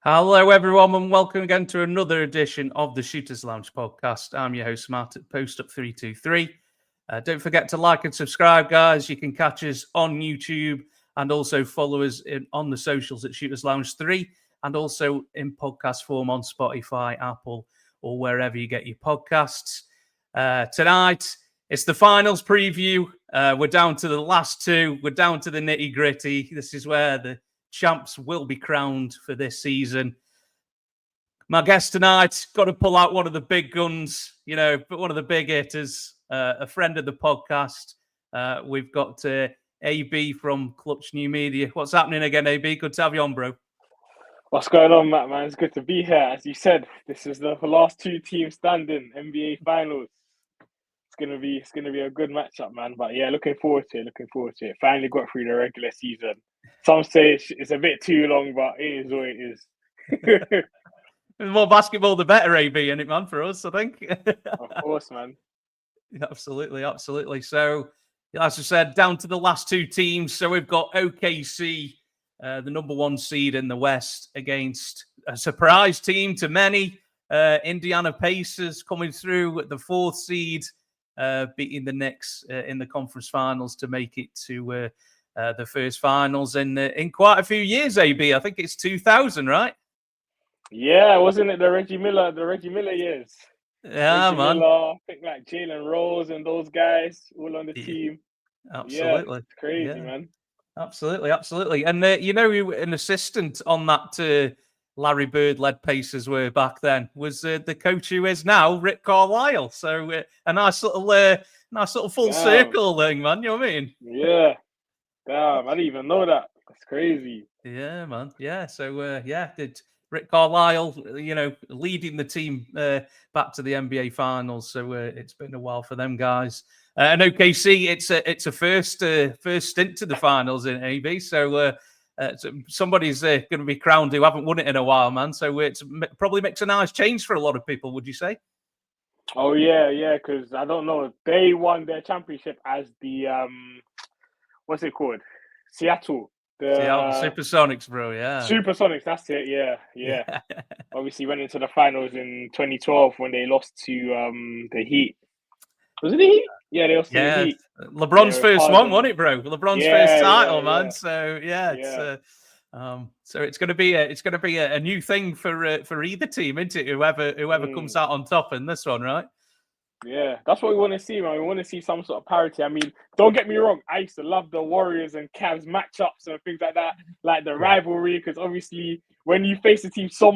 Hello, everyone, and welcome again to another edition of the Shooters Lounge podcast. I'm your host, Matt at Post Up 323. Don't forget to like and subscribe, guys. You can catch us on YouTube and also follow us on the socials at Shooters Lounge 3 and also in podcast form on Spotify, Apple, or wherever you get your podcasts. Tonight, it's the finals preview. We're down to the last two. We're down to the nitty gritty. This is where the champs will be crowned for this season. My guest tonight got to pull out one of the big guns, but one of the big hitters, a friend of the podcast. We've got AB from Clutch New Media. What's happening again, AB? Good to have you on, bro. What's going on, Matt, man? It's good to be here. As you said, this is the last two teams standing, NBA Finals. It's gonna be a good matchup, man. But yeah, looking forward to it. Finally got through the regular season. Some say it's a bit too long, but it is what it is. The more basketball, the better, AB, isn't it, man, for us, I think? Of course, man. Absolutely. So, as I said, down to the last two teams. So we've got OKC, the number one seed in the West, against a surprise team to many, Indiana Pacers, coming through at the fourth seed, beating the Knicks in the conference finals to make it to the first finals in quite a few years, AB. I think it's 2000, right? Yeah, wasn't it the Reggie Miller years? Yeah, Reggie man. Miller, I think like Jalen Rose and those guys all on the team. Absolutely. Yeah, it's crazy, man. Absolutely. And an assistant on that Larry Bird-led Pacers were back then was the coach who is now Rick Carlisle. So a nice little full circle thing, man. You know what I mean? Yeah. Damn, I didn't even know that. That's crazy. Yeah, man. Yeah. So did Rick Carlisle, leading the team back to the NBA Finals. So it's been a while for them guys. And OKC, it's a first stint to the finals in AB. So somebody's going to be crowned who haven't won it in a while, man. So it's probably makes a nice change for a lot of people. Would you say? Oh yeah. Because I don't know, they won their championship as the what's it called? Seattle. Seattle Supersonics, bro. Yeah. Supersonics. That's it. Yeah. Obviously, went into the finals in 2012 when they lost to the Heat. Was it the Heat? Yeah, they lost to the Heat. LeBron's first one, wasn't it, bro? LeBron's first title, man. So so it's going to be a new thing for either team, isn't it? Whoever comes out on top in this one, right? Yeah, that's what we want to see, man. We want to see some sort of parity. I mean, don't get me wrong. I used to love the Warriors and Cavs matchups and things like that, like the rivalry. Because obviously, when you face a team so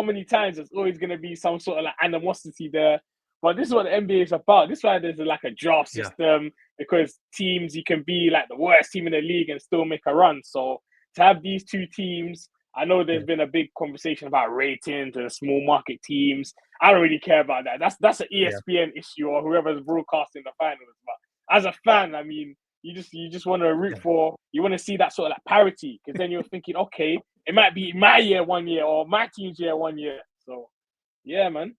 many times, there's always going to be some sort of like animosity there. But this is what the NBA is about. This is why there's like a draft system, because teams, you can be like the worst team in the league and still make a run. So to have these two teams, I know there's been a big conversation about ratings and small market teams. I don't really care about that. That's an ESPN issue or whoever's broadcasting the finals. But as a fan, I mean, you just want to root for, you want to see that sort of like parity, because then you're thinking, okay, it might be my year 1 year or my team's year 1 year. So yeah, man.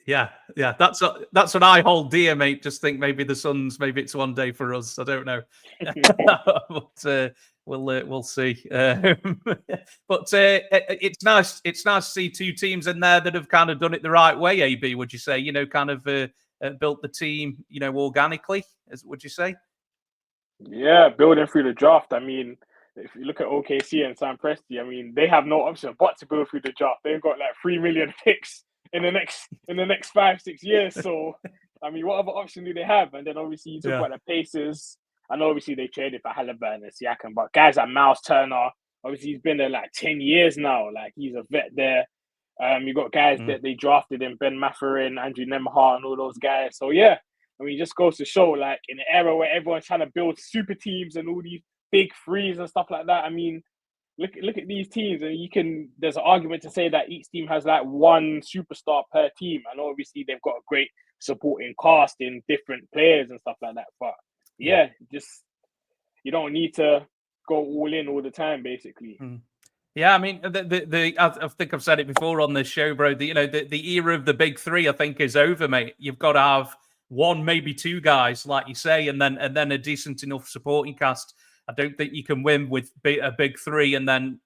Yeah. That's what I hold dear, mate. Just think maybe the Suns, maybe it's one day for us. I don't know, but we'll see. But it's nice. It's nice to see two teams in there that have kind of done it the right way. AB, would you say? Kind of built the team, organically. Would you say? Yeah, building through the draft. I mean, if you look at OKC and Sam Presti, I mean, they have no option but to build through the draft. They've got like 3 million picks in the next 5-6 years. So, I mean, what other option do they have? And then obviously you talk about the Pacers. I know obviously they traded for Halliburton and Siakam, but guys like Miles Turner, obviously he's been there like 10 years now. Like, he's a vet there. You got guys that they drafted in Ben Mathurin, Andrew Nembhard, and all those guys. So yeah, I mean, it just goes to show, like, in an era where everyone's trying to build super teams and all these big threes and stuff like that. I mean, look at these teams, and there's an argument to say that each team has like one superstar per team, and obviously they've got a great supporting cast in different players and stuff like that. But yeah, just you don't need to go all in all the time, basically. Yeah, I mean, I think I've said it before on this show, bro. The era of the big three, I think, is over, mate. You've got to have one, maybe two guys, like you say, and then a decent enough supporting cast. I don't think you can win with a big three, and then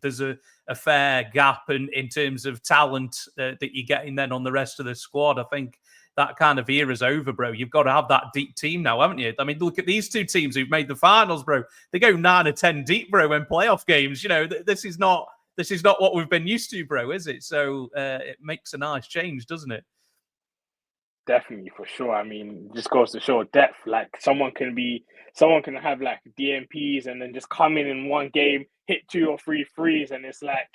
there's a fair gap in terms of talent that you're getting then on the rest of the squad. I think that kind of era's over, bro. You've got to have that deep team now, haven't you? I mean, look at these two teams who've made the finals, bro. They go 9 or 10 deep, bro, in playoff games. This is not what we've been used to, bro, is it? So it makes a nice change, doesn't it? Definitely, for sure. I mean, just goes to show depth. Like someone can have like DMPs and then just come in one game, hit 2 or 3 threes, and it's like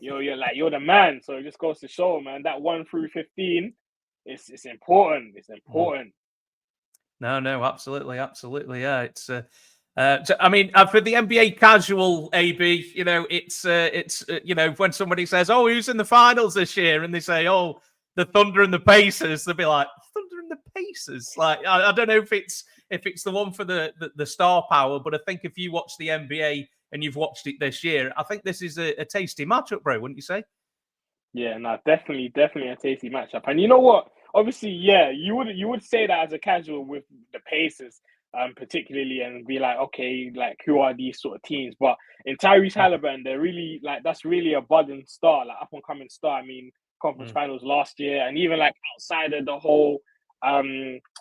you're the man. So it just goes to show, man, that 1 through 15, it's important. It's important. No, absolutely, yeah. It's I mean, for the NBA casual, AB, it's when somebody says, "Oh, who's in the finals this year?" and they say, "Oh, the Thunder and the Pacers," they'll be like, "Thunder and the Pacers." Like, I don't know if it's the one for the star power, but I think if you watch the NBA and you've watched it this year, I think this is a tasty matchup, bro. Wouldn't you say? Yeah, no, definitely a tasty matchup. And you know what? Obviously, yeah, you would say that as a casual with the Pacers, particularly, and be like, okay, like who are these sort of teams? But in Tyrese Halliburton, they're really like that's really a budding star, like up and coming star. I mean, conference finals last year, and even like outside of the whole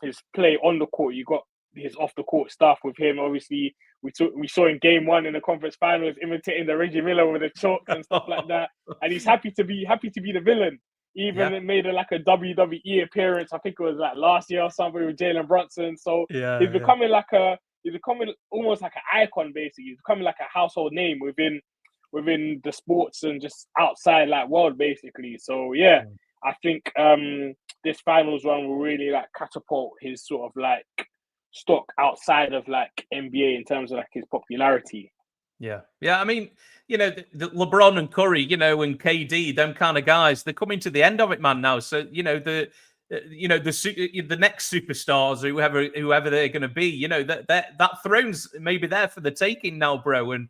his play on the court, you got his off the court stuff with him. Obviously, we saw in game 1 in the conference finals imitating the Reggie Miller with the chalk and stuff like that. And he's happy to be the villain. Even made a WWE appearance. I think it was like last year or something with Jalen Brunson. So he's becoming almost like an icon. Basically, he's becoming like a household name within the sports and just outside like world, basically. So yeah, I think this finals run will really like catapult his sort of like stock outside of like NBA in terms of like his popularity. Yeah. I mean, the LeBron and Curry, and KD, them kind of guys, they're coming to the end of it, man. Now, so the next superstars, whoever they're going to be, that throne's maybe there for the taking now, bro. And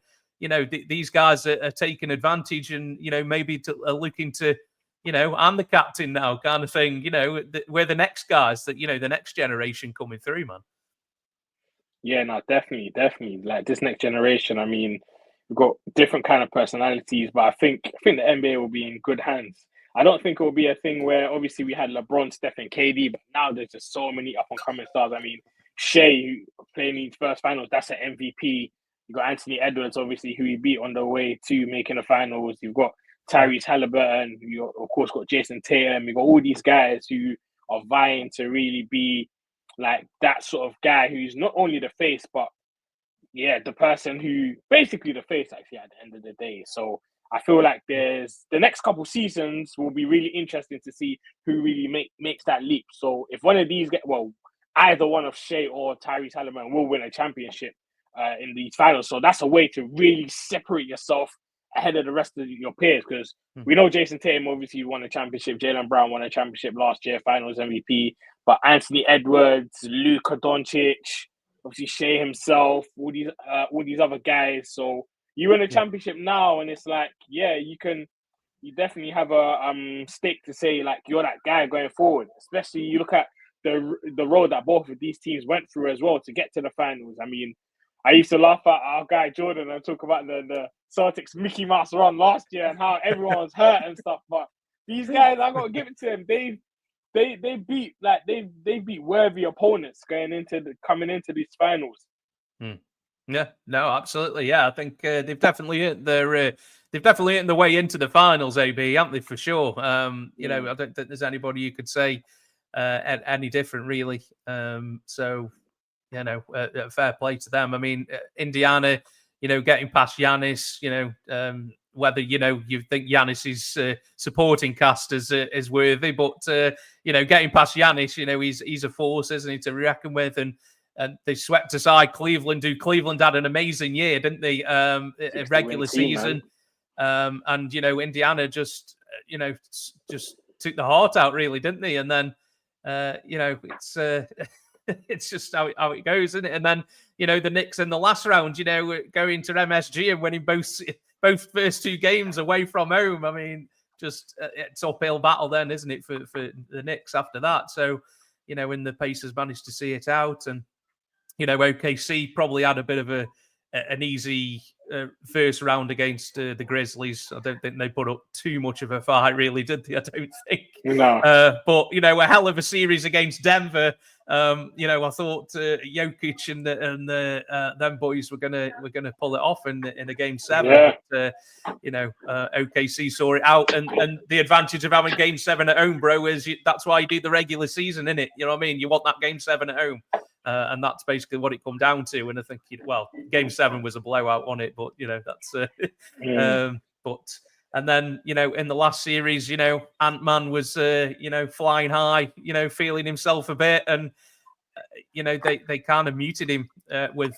these guys are taking advantage, and maybe are looking to, I'm the captain now, kind of thing. We're the next guys that the next generation coming through, man. Yeah, no, definitely. Like this next generation, I mean, we've got different kind of personalities, but I think the NBA will be in good hands. I don't think it will be a thing where obviously we had LeBron, Steph, and KD, but now there's just so many up and coming stars. I mean, Shea playing his first finals, that's an MVP. You got Anthony Edwards, obviously, who he beat on the way to making the finals. You've got Tyrese Halliburton. You of course got Jason Tatum. You've got all these guys who are vying to really be like that sort of guy who's not only the face, but yeah, the person who basically the face actually at the end of the day. So I feel like there's the next couple seasons will be really interesting to see who really makes that leap. So if one of these either one of Shea or Tyrese Halliburton will win a championship in these finals. So that's a way to really separate yourself ahead of the rest of your peers, because we know Jason Tatum obviously won a championship, Jaylen Brown won a championship last year, finals MVP, but Anthony Edwards, Luka Doncic, obviously Shea himself, all these other guys. So you win a championship now, and it's like, yeah, you definitely have a stake to say like you're that guy going forward. Especially you look at the road that both of these teams went through as well to get to the finals. I mean, I used to laugh at our guy Jordan and talk about the Celtics Mickey Mouse run last year and how everyone was hurt and stuff. But these guys, I gotta give it to them. They beat worthy opponents coming into these finals. Yeah, no, absolutely. Yeah, I think they've definitely earned their way into the finals, AB, haven't they, for sure? I don't think there's anybody you could say any different, really. So fair play to them. I mean, Indiana, getting past Giannis, whether you think Giannis's supporting cast is worthy, but getting past Giannis, he's a force, isn't he, to reckon with, and they swept aside Cleveland, who Cleveland had an amazing year, didn't they? A regular season, and Indiana just took the heart out, really, didn't they? And then it's it's just how it goes, isn't it? And then the Knicks in the last round, going to MSG and winning both first 2 games away from home. I mean, just it's uphill battle then, isn't it, for the Knicks after that? So when the Pacers managed to see it out, and OKC probably had a bit of an easy first round against the Grizzlies. I don't think they put up too much of a fight, really, did they? I don't think. No. But a hell of a series against Denver. I thought Jokic and them boys were gonna pull it off in a game 7. Yeah. But, OKC saw it out, and the advantage of having game 7 at home, bro, is that's why you do the regular season, innit? You know what I mean? You want that game 7 at home. And that's basically what it come down to. And I think, game 7 was a blowout on it, but that's. And then in the last series, Ant-Man was flying high, feeling himself a bit, and they kind of muted him with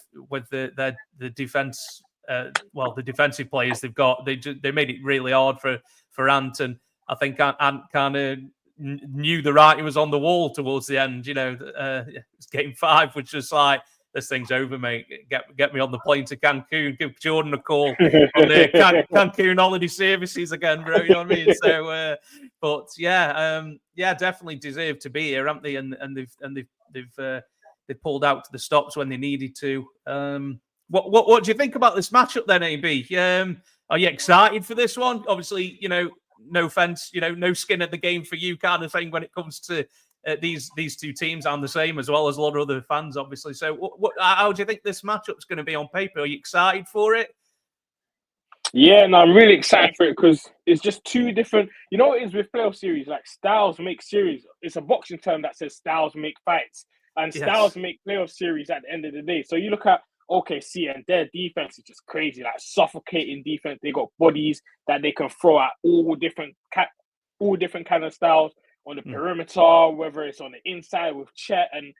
the defense. The defensive players they've got, they made it really hard for Ant, and I think Ant kind of knew the writing was on the wall towards the end. Game 5 was just like, this thing's over, mate. Get me on the plane to Cancun. Give Jordan a call on the Cancun holiday services again, bro. You know what I mean? So, definitely deserve to be here, haven't they? And they've pulled out to the stops when they needed to. What do you think about this matchup then, AB? Are you excited for this one? Obviously, no offense, no skin at the game for you, kind of thing when it comes to these two teams. I'm the same, as well as a lot of other fans, obviously. So, how do you think this matchup's going to be on paper? Are you excited for it? Yeah, no, I'm really excited for it because it's just two different. You know what it is with playoff series? Like, styles make series. It's a boxing term that says styles make fights, and styles make playoff series at the end of the day. So you look at OKC and their defense is just crazy, like suffocating defense. They got bodies that they can throw at all different kind of styles on the perimeter, whether it's on the inside with Chet and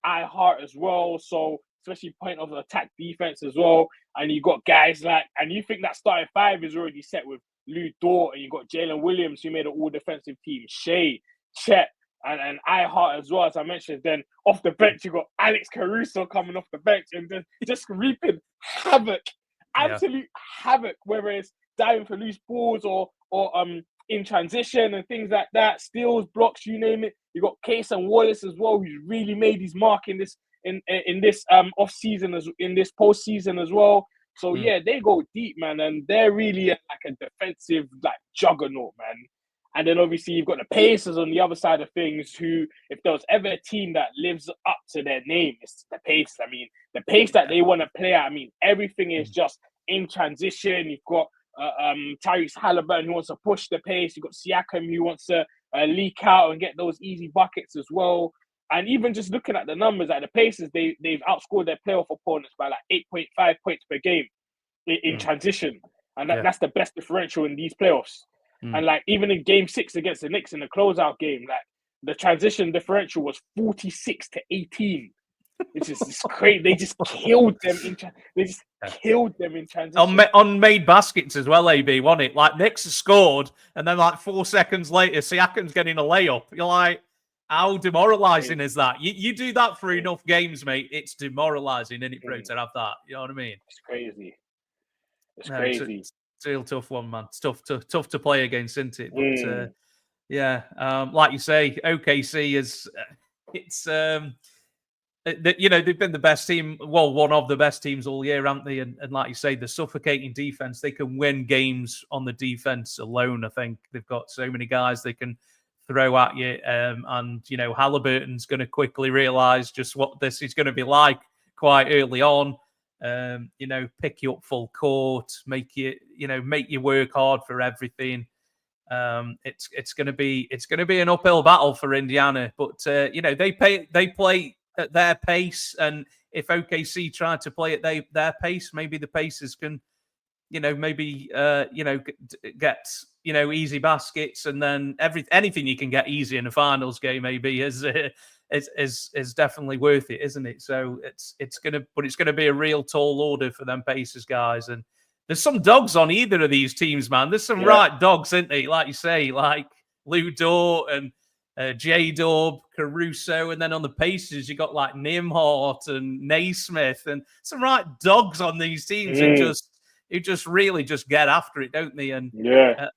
iHeart as well. So especially point of attack defense as well. And you got guys like, and you think that starting 5 is already set with Lou Dort, and you got Jalen Williams, who made an all defensive team, Shea, Chet, and iHeart as well, as I mentioned. Then off the bench, you got Alex Caruso coming off the bench and just reaping havoc, absolute havoc, whether it's diving for loose balls or in transition and things like that, steals, blocks, you name it. You got Case and Wallace as well, who's really made his mark in this off season, in this postseason as well. So they go deep, man, and they're really like a defensive juggernaut, man. And then obviously you've got the Pacers on the other side of things, who, if there was ever a team that lives up to their name, it's the Pacers. I mean, the pace that they want to play at, I mean, everything is just in transition. You've got Tyrese Halliburton, who wants to push the pace. You've got Siakam, who wants to leak out and get those easy buckets as well. And even just looking at the numbers, like the Pacers, they've outscored their playoff opponents by 8.5 points per game in transition. And that's the best differential in these playoffs. And even in game 6 against the Knicks in the closeout game, the transition differential was 46-18. Which is just crazy. They just killed them in transition. On made baskets as well, AB, wasn't it? Like, Knicks scored, and then 4 seconds later, Siakam's getting a layup. You're like, how demoralizing is that? You do that for enough games, mate. It's demoralizing, isn't it, bro, to have that? You know what I mean? It's crazy. It's crazy. It's a real tough one, man. It's tough to play against, isn't it? But like you say, OKC is they've been the best team, one of the best teams all year, haven't they? And like you say, the suffocating defense, they can win games on the defense alone. I think they've got so many guys they can throw at you. And Halliburton's going to quickly realize just what this is going to be like quite early on. Pick you up full court, make you work hard for everything. It's going to be an uphill battle for Indiana, but they play at their pace, and if OKC try to play at their pace, maybe the Pacers can, get easy baskets, and then anything you can get easy in a finals game maybe is definitely worth it, isn't it? So it's gonna be a real tall order for them Pacers guys, and there's some dogs on either of these teams, man. There's some right dogs, isn't there? Like you say, like Lou Dort and J-Dub, Caruso, and then on the Pacers you got like Nimhart and Naismith, and some right dogs on these teams who just really just get after it, don't they? And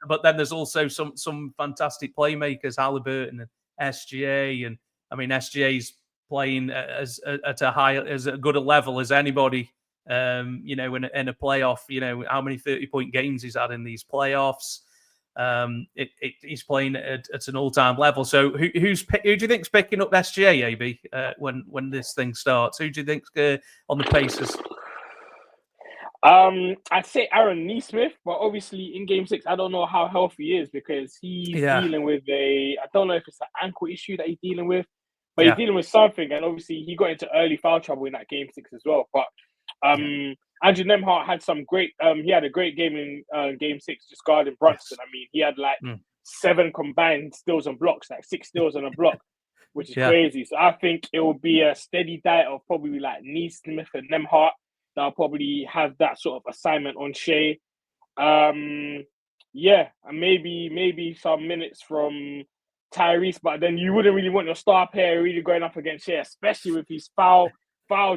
but then there's also some fantastic playmakers, Halliburton and SGA, and I mean SGA's playing as a good a level as anybody. In a playoff, how many 30-point games he's had in these playoffs. He's playing at an all-time level. So who do you think's picking up SGA, AB, when this thing starts? Who do you think's on the Pacers? I'd say Aaron Nesmith, but obviously in Game 6, I don't know how healthy he is because he's dealing with I don't know if it's an ankle issue that he's dealing with, but he's dealing with something, and obviously he got into early foul trouble in that Game 6 as well. But Andrew Nembhard had some great. He had a great game in Game 6, just guarding Brunson. I mean, he had like 7 combined steals and blocks, like 6 steals and a block, which is crazy. So I think it will be a steady diet of probably like Nesmith and Nembhard. That'll probably have that sort of assignment on Shea. And maybe some minutes from Tyrese, but then you wouldn't really want your star player really going up against Shea, especially with his foul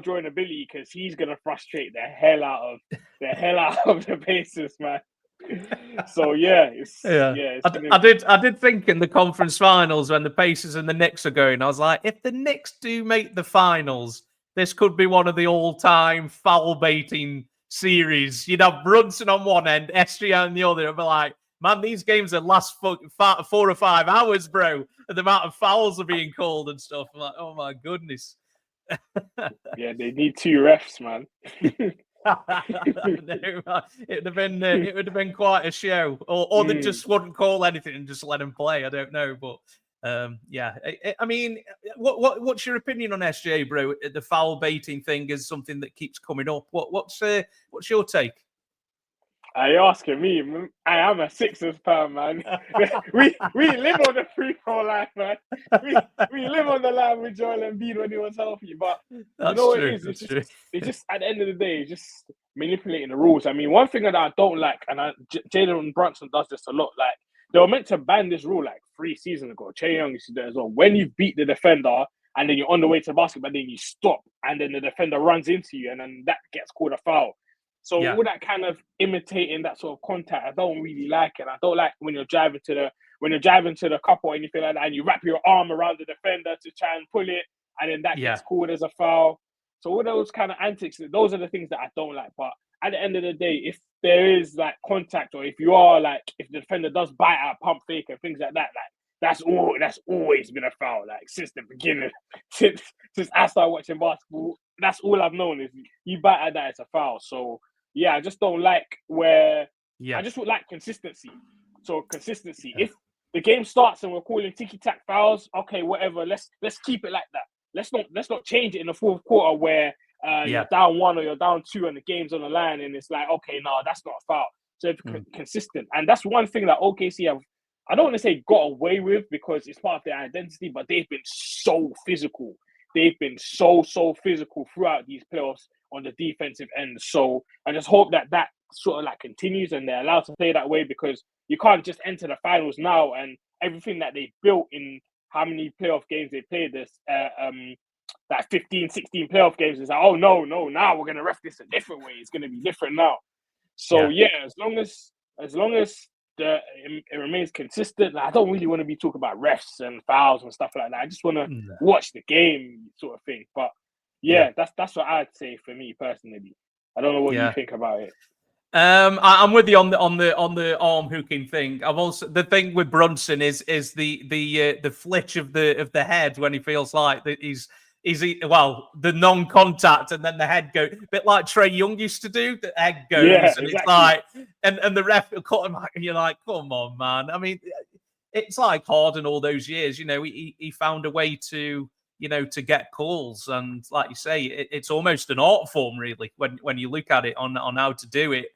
drawing ability, because he's gonna frustrate the hell out of the Pacers, man. So I did think in the conference finals when the Pacers and the Knicks are going, I was like, if the Knicks do make the finals, this could be one of the all-time foul-baiting series. You'd have Brunson on one end, SGA on the other. I'd be like, man, these games are last 4 or 5 hours, bro. And the amount of fouls are being called and stuff. I'm like, oh my goodness. Yeah, they need 2 refs, man. It would have been quite a show, or they just wouldn't call anything and just let them play. I don't know, but. I mean, what's your opinion on SJ, bro? The foul baiting thing is something that keeps coming up. What's your take? Are you asking me? I am a Sixers fan, man. we live on the free throw line, man. We live on the line with Joel Embiid when he was healthy. But that's what it is? It's just at the end of the day, it's just manipulating the rules. I mean, one thing that I don't like, and Jalen Brunson does this a lot, like. They were meant to ban this rule like 3 seasons ago. Trae Young used to do it as well. When you beat the defender and then you're on the way to the basket, but then you stop and then the defender runs into you and then that gets called a foul. So all that kind of imitating that sort of contact, I don't really like it. I don't like when you're driving to the couple or anything like that and you wrap your arm around the defender to try and pull it and then that gets called as a foul. So all those kind of antics, those are the things that I don't like. But at the end of the day, if there is like contact, or if the defender does bite at a pump fake and things like that, that's always been a foul. Like since the beginning, since I started watching basketball, that's all I've known is you bite at that, it's a foul. So yeah, I just don't like I just would like consistency. So consistency. If the game starts and we're calling ticky-tack fouls, okay, whatever. Let's keep it like that. Let's not change it in the fourth quarter where you're down 1 or you're down 2 and the game's on the line and it's like, okay, no, that's not a foul. So if consistent. And that's one thing that OKC have, I don't want to say got away with because it's part of their identity, but they've been so physical. They've been so physical throughout these playoffs on the defensive end. So I just hope that sort of like continues and they're allowed to play that way, because you can't just enter the finals now and everything that they built in how many playoff games they played this, that 15, 16 playoff games is like, oh, no, now we're going to ref this a different way. It's going to be different now. So, as long as it remains consistent, I don't really want to be talking about refs and fouls and stuff like that. I just want to watch the game sort of thing. But, that's what I'd say for me personally. I don't know what you think about it. I'm with you on the arm hooking thing. I'm also, the thing with Brunson is the flitch of the head when he feels like that he's the non-contact and then the head goes, a bit like Trae Young used to do. The head goes and exactly. It's like, and the ref will cut him. And you're like, come on, man. I mean, it's like Harden all those years. He found a way to get calls, and like you say, it's almost an art form, really, when you look at it on how to do it.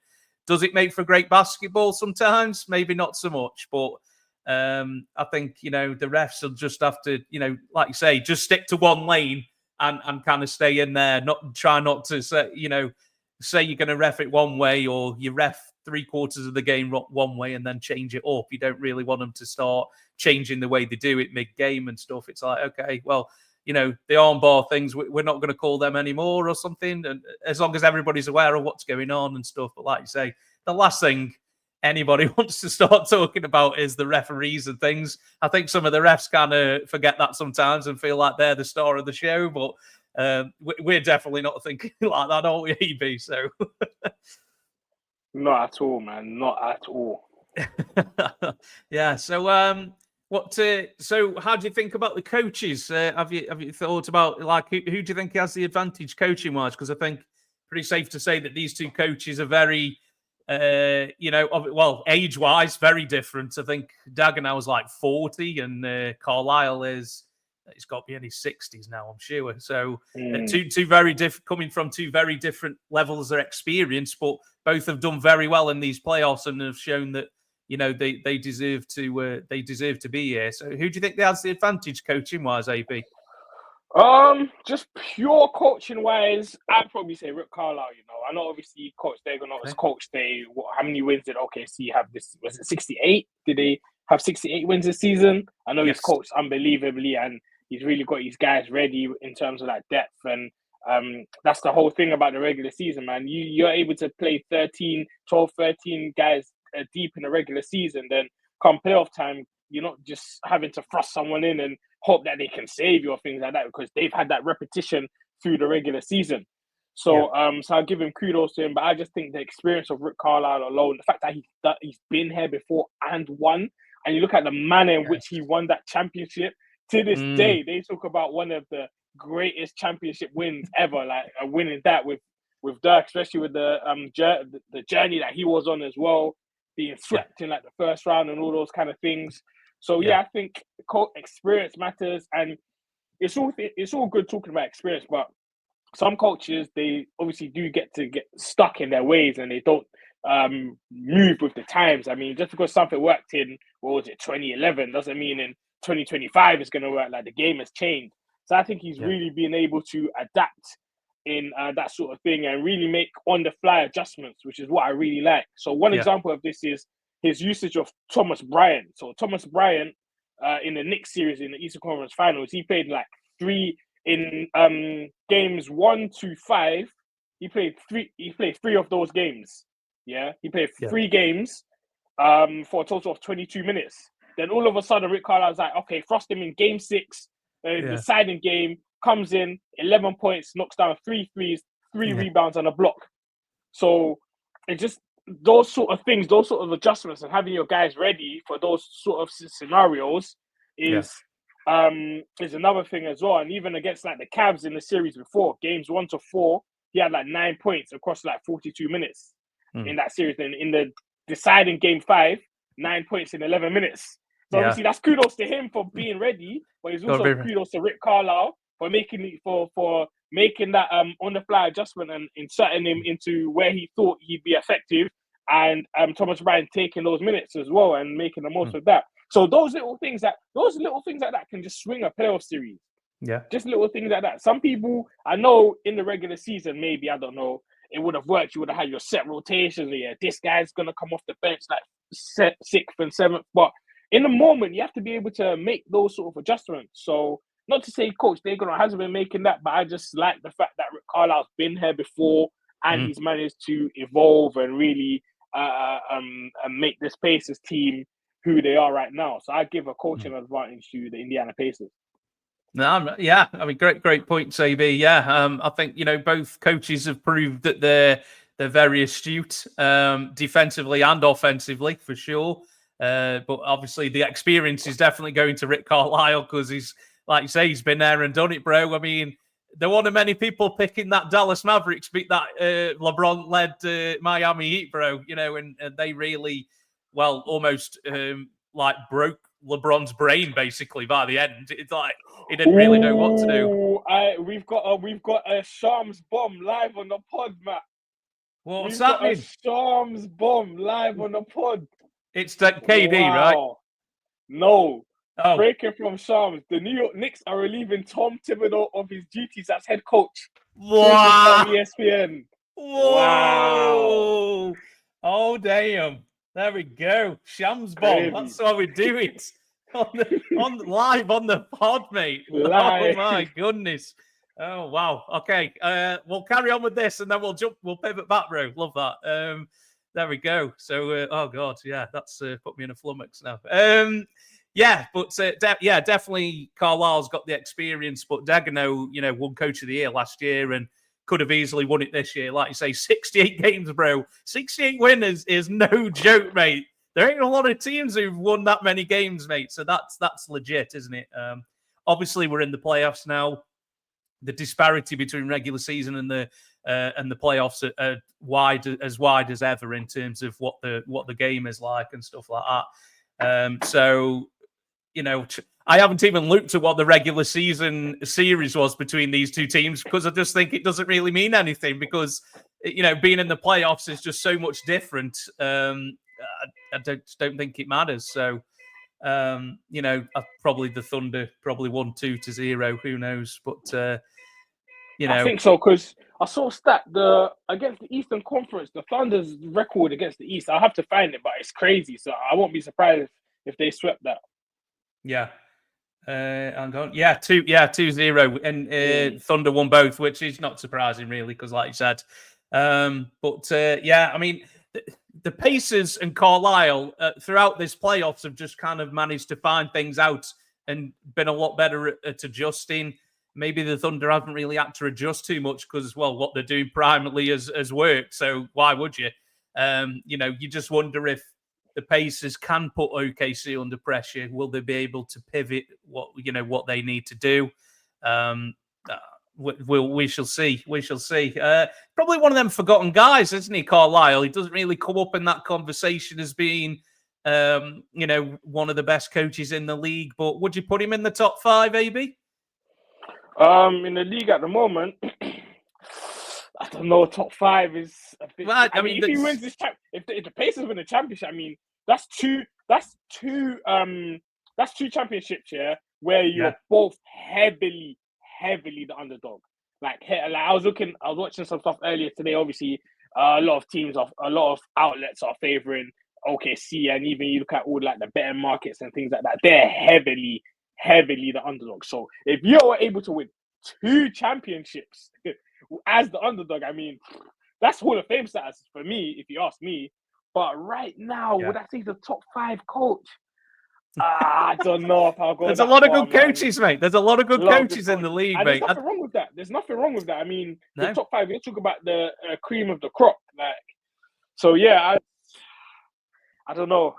Does it make for great basketball sometimes? Maybe not so much, but I think, the refs will just have to, like you say, just stick to one lane and kind of stay in there, try not to say you're going to ref it one way, or you ref 3/4 of the game one way and then change it up. You don't really want them to start changing the way they do it mid-game and stuff. It's like, okay, well, the armbar things, we're not going to call them anymore or something. And as long as everybody's aware of what's going on and stuff. But like you say, the last thing anybody wants to start talking about is the referees and things. I think some of the refs kind of forget that sometimes and feel like they're the star of the show, but we're definitely not thinking like that, aren't we, EB? So Not at all, man. Not at all. yeah. So so how do you think about the coaches? Have you thought about like who do you think has the advantage coaching wise? Because I think pretty safe to say that these two coaches are very age wise very different. I think Dagenhauer is like 40 and Carlisle he's got to be in his 60s now, I'm sure. So two very different, coming from two very different levels of experience, but both have done very well in these playoffs and have shown that they deserve to be here. So who do you think has the advantage coaching wise, AB? Just pure coaching wise, I'd probably say Rick Carlisle. I know obviously Coach Dagenhauer as coach. How many wins did OKC have this? Was it 68? Did they have 68 wins this season? I know he's coached unbelievably, and he's really got his guys ready in terms of that depth. And that's the whole thing about the regular season, man. You're able to play 12, 13 guys deep in the regular season. Then come playoff time, you're not just having to thrust someone in and hope that they can save you or things like that, because they've had that repetition through the regular season. So so I'll give him kudos to him, but I just think the experience of Rick Carlisle alone, the fact that he's been here before and won, and you look at the manner in which he won that championship, to this day, they talk about one of the greatest championship wins ever, like winning that with Dirk, especially with the journey that he was on as well, being swept in like the first round and all those kind of things. So I think experience matters, and it's all good talking about experience, but some coaches, they obviously do get stuck in their ways and they don't move with the times. I mean, just because something worked in 2011 doesn't mean in 2025 it's going to work. Like, the game has changed. So I think he's really been able to adapt in that sort of thing and really make on-the-fly adjustments, which is what I really like. So one example of this is his usage of Thomas Bryant. So Thomas Bryant in the Knicks series in the Eastern Conference Finals, he played like games 1 to 5. He played three of those games. Yeah, he played 3 games for a total of 22 minutes. Then all of a sudden, Rick Carlisle was like, okay, thrust him in game 6, deciding game, comes in, 11 points, knocks down 3 threes, 3 rebounds and a block. So it just, those sort of things, those sort of adjustments and having your guys ready for those sort of scenarios is another thing as well. And even against like the Cavs in the series before, games 1 to 4, he had like 9 points across like 42 minutes in that series. And in the deciding game 5, 9 points in 11 minutes. So obviously that's kudos to him for being ready, but it's also kudos to Rick Carlisle for making that on the fly adjustment and inserting him into where he thought he'd be effective, and Thomas Bryant taking those minutes as well and making the most of that. So those little things like that can just swing a playoff series. Yeah, just little things like that. Some people, I know in the regular season, maybe, I don't know, it would have worked. You would have had your set rotations. This guy's gonna come off the bench like 6th and 7th, but in the moment, you have to be able to make those sort of adjustments. So, not to say Coach Dagenhauer hasn't been making that, but I just like the fact that Rick Carlisle's been here before and he's managed to evolve and really make this Pacers team who they are right now. So, I give a coaching advantage to the Indiana Pacers. No, yeah, I mean, great points, AB. Yeah, I think both coaches have proved that they're very astute, defensively and offensively, for sure. But obviously, the experience is definitely going to Rick Carlisle because he's, like you say, he's been there and done it, bro. I mean, there weren't many people picking that Dallas Mavericks beat that LeBron-led Miami Heat, bro. And they really, almost like broke LeBron's brain basically by the end. It's like he didn't really know what to do. We've got a Shams bomb live on the pod, Matt. What's happening? A Shams bomb live on the pod. It's that KD, right? No. Breaking from Shams, the New York Knicks are relieving Tom Thibodeau of his duties as head coach. Wow. ESPN. Wow. Oh, damn. There we go. Shams bomb. That's how we do it. on live on the pod, mate. Live. Oh, my goodness. Oh, wow. Okay. We'll carry on with this and then we'll pivot back, bro. Love that. There we go. So, oh god, yeah, that's put me in a flummox now. Yeah, but definitely Carlisle's got the experience. But Dagenham, won Coach of the Year last year and could have easily won it this year. Like you say, 68 games, bro. 68 winners is no joke, mate. There ain't a lot of teams who've won that many games, mate. So that's legit, isn't it? Obviously, we're in the playoffs now. The disparity between regular season and the playoffs are wide as ever in terms of what the game is like and stuff like that. So, I haven't even looked at what the regular season series was between these two teams because I just think it doesn't really mean anything because, being in the playoffs is just so much different. I don't think it matters. So, probably the Thunder probably won 2-0. Who knows? But, I think so because I saw a stat against the Eastern Conference, the Thunder's record against the East. I'll have to find it, but it's crazy. So I won't be surprised if they swept that. Yeah. I'm going. Yeah, 2-0. And Thunder won both, which is not surprising, really, because like you said. I mean, the Pacers and Carlisle throughout this playoffs have just kind of managed to find things out and been a lot better at adjusting. Maybe the Thunder haven't really had to adjust too much because, well, what they're doing primarily has worked. So why would you? You just wonder if the Pacers can put OKC under pressure. Will they be able to pivot what they need to do? We shall see. We shall see. Probably one of them forgotten guys, isn't he, Carlisle? He doesn't really come up in that conversation as being, one of the best coaches in the league. But would you put him in the top 5, AB? In the league at the moment, I don't know. Top 5 is a bit. Well, I mean, if he wins this, if the Pacers win the championship, I mean, that's two championships, yeah, where you're both heavily the underdog. Like I was watching some stuff earlier today. Obviously, a lot of outlets are favoring OKC, and even you look at all like the betting markets and things like that. They're heavily the underdog. So if you're able to win 2 championships as the underdog, I mean, that's Hall of Fame status for me, if you ask me. But right now, would I say the top 5 coach? I don't know if I'll go. There's a lot of good coaches, mate. There's a lot of good coaches in the league, mate. There's nothing wrong with that. I mean, the top 5, you talk about the cream of the crop. Like, so yeah, I don't know.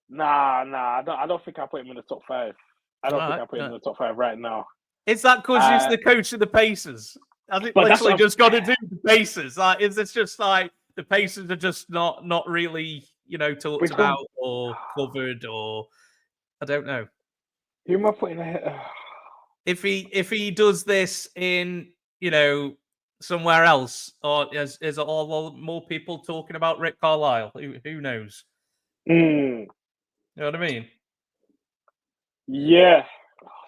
Nah, I don't think I put him in the top 5. I don't think I put him in the top 5 right now. Is that because he's the coach of the Pacers? I think literally just got to do the Pacers. Like, is this just like the Pacers are just not really, talked about or covered, or I don't know. Who am I putting ahead? If he does this in, somewhere else, or is all more people talking about Rick Carlisle? Who knows? You know what I mean? Yeah.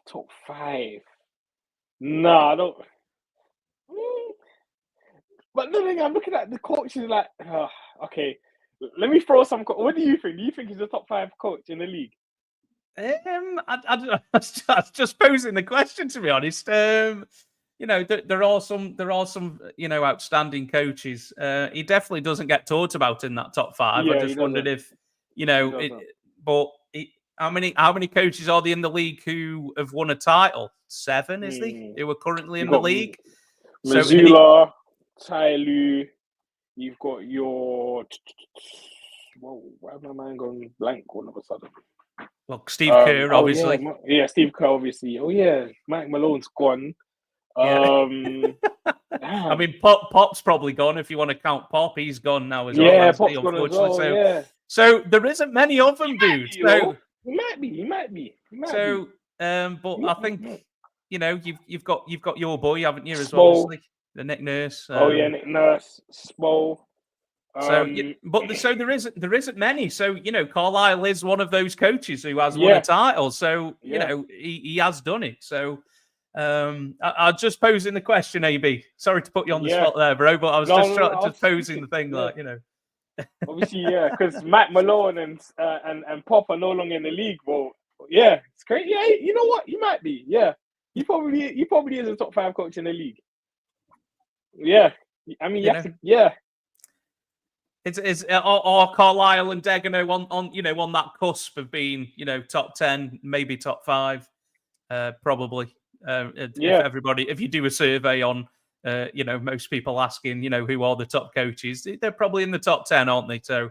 Top 5. No, I don't. But the thing, I'm looking at the coaches like, okay, let me throw some. What do you think? Do you think he's a top 5 coach in the league? I was just posing the question, to be honest. There are some outstanding coaches. He definitely doesn't get talked about in that top 5. Yeah, I just wondered if, how many coaches are there in the league who have won a title? 7, is he? Who are currently in the league? Missoula, Ty Lue, you've got your. Whoa, why am I mind going blank all of a sudden? Well, Steve Kerr, obviously. Yeah, Steve Kerr, obviously. Oh yeah, Mike Malone's gone. I mean, Pop's probably gone. If you want to count Pop, he's gone now as well. Yeah, Pop's gone as well. So there isn't many of them, dude. He might be. But I think you've got your boy, haven't you, as well? The Nick Nurse. Nick Nurse, Spo. So there isn't many. So Carlisle is one of those coaches who has won a title. So he has done it. So I'll just posing the question, AB. Sorry to put you on the spot there, bro, but I was just posing the thing, Obviously, because Matt Malone and Pop are no longer in the league. Well, yeah, it's great. Yeah, you know what? He might be. Yeah, he probably is a top 5 coach in the league. Yeah, I mean, It's or Carlisle and Dagenham on that cusp of being top 10, maybe top 5, probably. If you do a survey on most people asking who are the top coaches, they're probably in the top 10, aren't they? So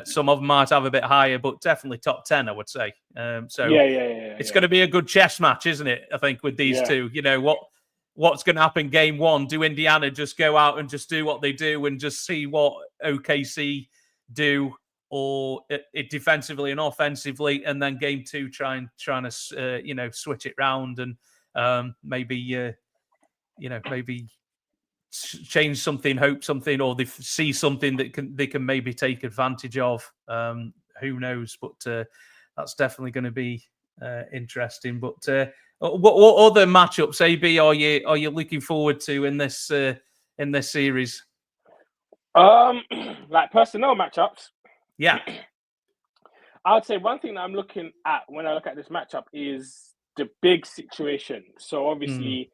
some of them might have a bit higher, but definitely top 10, I would say. It's going to be a good chess match, isn't it? I think with these two, what's going to happen game 1? Do Indiana just go out and just do what they do and just see what OKC do, or it defensively and offensively, and then game 2 trying to switch it round and maybe change something, hope something, or they see something that they can maybe take advantage of. Who knows? But that's definitely going to be interesting. But what other matchups, AB, are you looking forward to in this series? Like personnel matchups. Yeah. I would say one thing that I'm looking at when I look at this matchup is the big situation. So obviously,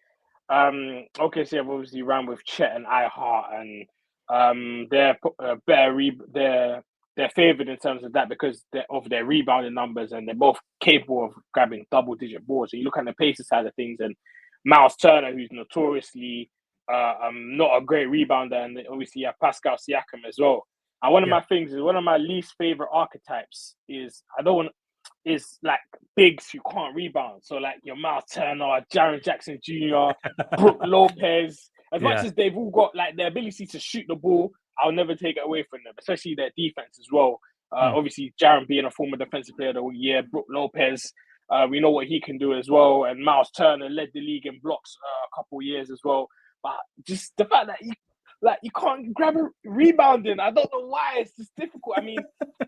OKC have obviously ran with Chet and Ihart, and they're favored in terms of that because of their rebounding numbers, and they're both capable of grabbing double-digit boards. So you look at the Pacers side of things, and Miles Turner, who's notoriously not a great rebounder, and obviously you have Pascal Siakam as well. And one of my least favorite archetypes is like bigs who can't rebound. So like your Miles Turner, Jaren Jackson Jr., Brook Lopez. As much as they've all got like the ability to shoot the ball, I'll never take it away from them, especially their defense as well. Obviously, Jaren being a former defensive player of the year, Brook Lopez, we know what he can do as well. And Miles Turner led the league in blocks a couple of years as well. But just the fact that you can't grab a rebounding. I don't know why. It's just difficult. I mean,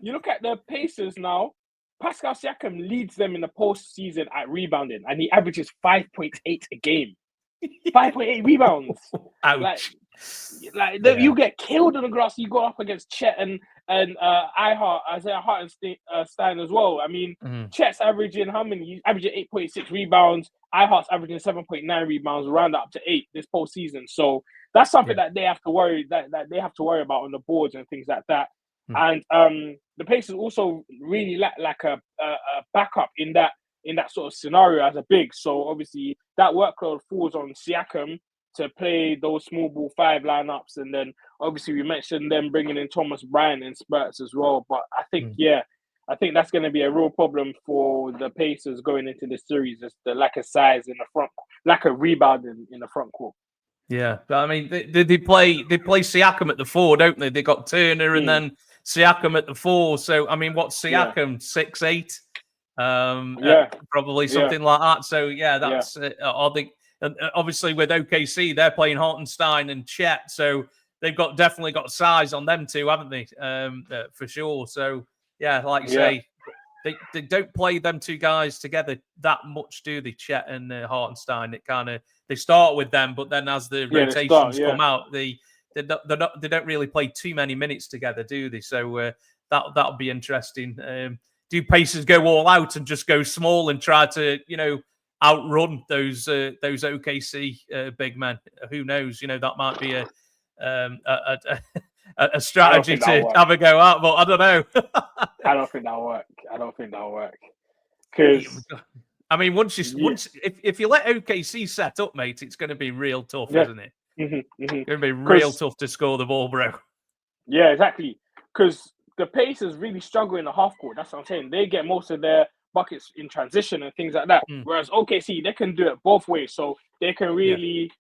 you look at the Pacers now. Pascal Siakam leads them in the postseason at rebounding, and he averages 5.8 a game. 5.8 rebounds. Ouch. You get killed on the grass. You go up against Chet and Isaiah Hartenstein as well. I mean, Chet's averaging how many? He's averaging 8.6 rebounds. Ihart's averaging 7.9 rebounds, round up to 8 this postseason. So that's something that they have to worry about on the boards and things like that. And the Pacers also really lack a backup in that sort of scenario as a big. So obviously that workload falls on Siakam to play those small ball 5 lineups, and then obviously we mentioned them bringing in Thomas Bryant in spurts as well. But I think that's going to be a real problem for the Pacers going into this series, is the lack of size in the front, lack of rebounding in the front court. Yeah, but I mean, they play Siakam at the 4, don't they? They got Turner and then Siakam at the 4. So I mean, what's Siakam, 6'8"? Probably something like that. So that's and obviously with OKC, they're playing Hartenstein and Chet, so they've definitely got size on them too, haven't they? For sure. So like you say, they don't play them two guys together that much, do they? Chet and Hartenstein. It kind of they start with them, but then as the rotations come out, they don't really play too many minutes together, do they? So that'll be interesting. Do Pacers go all out and just go small and try to outrun those OKC big men? Who knows? That might be a strategy to have a go at, but I don't know. I don't think that'll work. Because I mean, if you let OKC set up, mate, it's going to be real tough, isn't it? It's going to be real tough to score the ball, bro. Yeah, exactly. Because the Pacers really struggle in the half court. That's what I'm saying. They get most of their buckets in transition and things like that. Whereas OKC, they can do it both ways. So they can really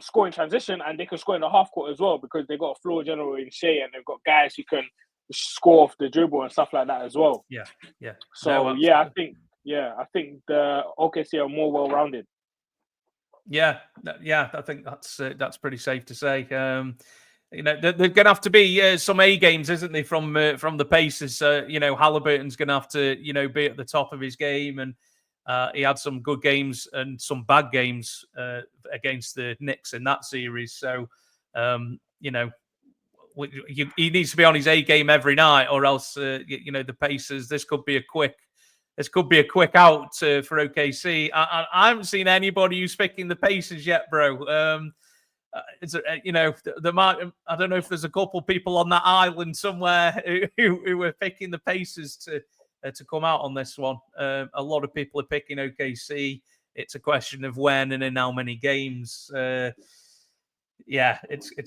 score in transition, and they can score in the half court as well, because they've got a floor general in Shea, and they've got guys who can score off the dribble and stuff like that as well. Yeah. So I think the OKC are more well-rounded. Yeah. I think that's pretty safe to say. They're going to have to be some A games, isn't they, from the Pacers? Halliburton's going to have to be at the top of his game, and he had some good games and some bad games against the Knicks in that series. So he needs to be on his A game every night, or else the Pacers. This could be a quick out for OKC. I haven't seen anybody who's picking the Pacers yet, bro. there might. I don't know if there's a couple people on that island somewhere who were picking the Pacers to come out on this one. A lot of people are picking OKC. It's a question of when and in how many games. It's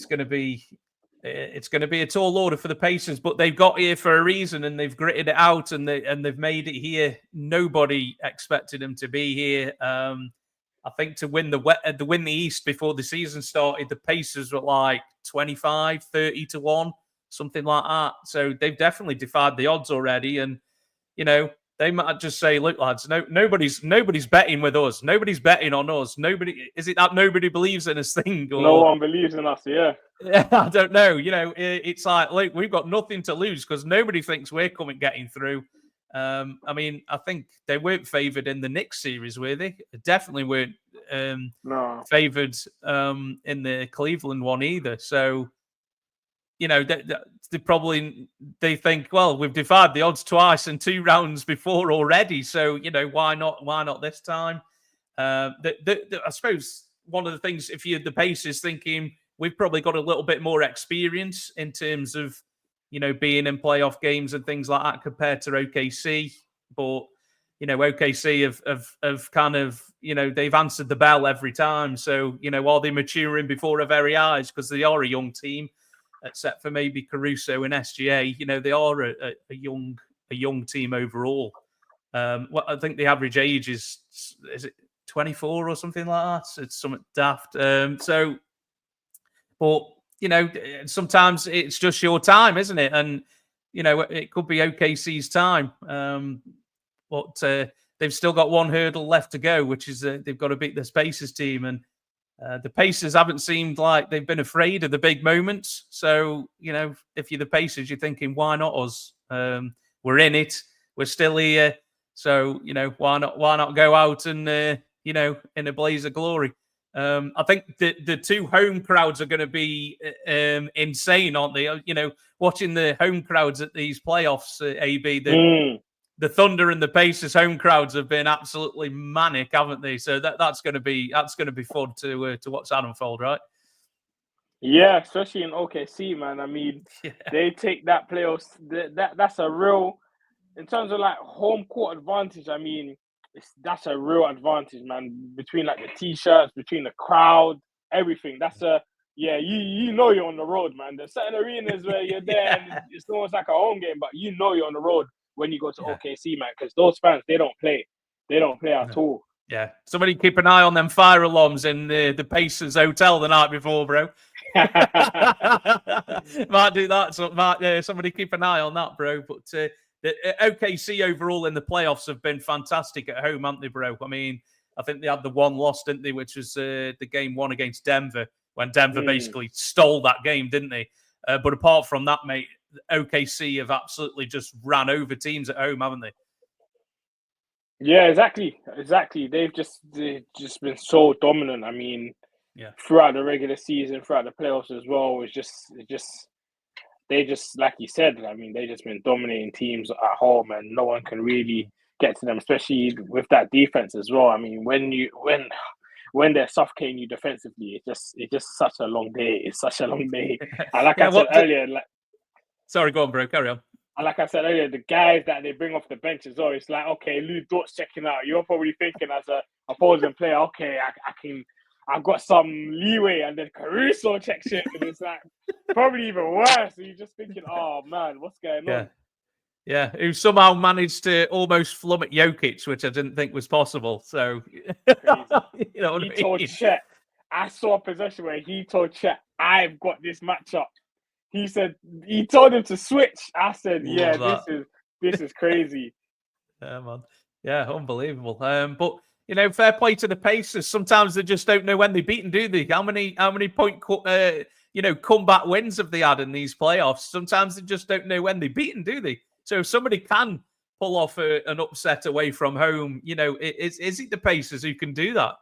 going to be. It's going to be a tall order for the Pacers, but they've got here for a reason, and they've gritted it out, and they've made it here. Nobody expected them to be here. I think to win the East before the season started, the Pacers were like 25, 30 to 1, something like that. So they've definitely defied the odds already, and they might just say, "Look, lads, nobody's betting with us. Nobody's betting on us. Is it that nobody believes in us thing? Or, no one believes in us." Yeah. I don't know. It's like, look, we've got nothing to lose because nobody thinks we're getting through. I mean, I think they weren't favoured in the Knicks series, were they? Definitely weren't No. favoured in the Cleveland one either. So, they think, well, we've defied the odds twice in 2 rounds before already. So, why not this time? I suppose one of the things, if you're the Pacers thinking, we've probably got a little bit more experience in terms of, being in playoff games and things like that compared to OKC. But, OKC have kind of, they've answered the bell every time. So, are they maturing before our very eyes? Because they are a young team, except for maybe Caruso and SGA. They are a young team overall. I think the average age is it 24 or something like that? It's something daft. But sometimes it's just your time, isn't it? And it could be OKC's time. But they've still got one hurdle left to go, which is they've got to beat this Pacers team. And the Pacers haven't seemed like they've been afraid of the big moments. So, if you're the Pacers, you're thinking, why not us? We're in it. We're still here. So, why not go out and, in a blaze of glory? I think the 2 home crowds are going to be insane, aren't they? Watching the home crowds at these playoffs, AB, the Thunder and the Pacers home crowds have been absolutely manic, haven't they? So that's going to be fun to watch that unfold, right? Yeah, especially in OKC, man. I mean, they take that playoffs. That's a real, in terms of like home court advantage. I mean, that's a real advantage, man. Between like the t-shirts, between the crowd, everything. That's you're on the road, man. There's certain arenas where you're there and it's almost like a home game, but you're on the road when you go to OKC, man, because those fans, they don't play at all. Yeah, somebody keep an eye on them fire alarms in the Pacers hotel the night before, bro. Might do that. So somebody keep an eye on that, bro. But the OKC overall in the playoffs have been fantastic at home, haven't they, bro? I mean, I think they had the one loss, didn't they, which was the game 1 against Denver, when Denver basically stole that game, didn't they? But apart from that, mate, OKC have absolutely just ran over teams at home, haven't they? Yeah, exactly. They've just been so dominant. I mean, throughout the regular season, throughout the playoffs as well, they just, like you said, I mean, they just been dominating teams at home, and no one can really get to them, especially with that defense as well. I mean, when they're suffocating you defensively, it's just such a long day. It's such a long day. And like I said earlier, sorry, go on, bro. Carry on. And like I said earlier, the guys that they bring off the bench as well, it's like, okay, Lou Dort's checking out. You're probably thinking as a opposing player, okay, I've got some leeway, and then Caruso checks it, and it's like probably even worse. So you're just thinking, oh man, what's going on? Yeah, who somehow managed to almost flummox Jokic, which I didn't think was possible. So he told Chet, I saw a possession where he told Chet, I've got this matchup. He told him to switch. I said, this is crazy. Yeah, man. Yeah, unbelievable. But fair play to the Pacers. Sometimes they just don't know when they're beaten, do they? How many point comeback wins have they had in these playoffs? Sometimes they just don't know when they're beaten, do they? So if somebody can pull off an upset away from home, is it the Pacers who can do that?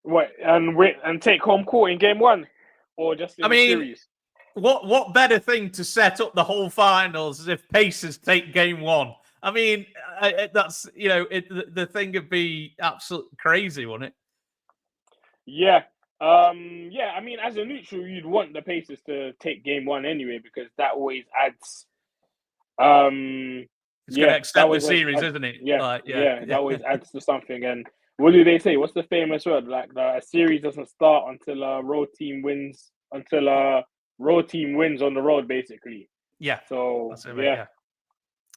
What, and take home court in game 1? Or just in the series? What better thing to set up the whole finals is if Pacers take game 1? I mean, that's the thing would be absolutely crazy, wouldn't it? Yeah, Yeah, I mean, as a neutral, you'd want the Pacers to take game one anyway, because that always adds. It's going to Yeah, that extend the always series, adds, isn't it? yeah, Like, yeah, yeah, that yeah, always adds to something. And what do they say? What's the famous word? Like a series doesn't start until a road team wins. Until a road team wins on the road, basically. yeah. So That's it, mate. yeah,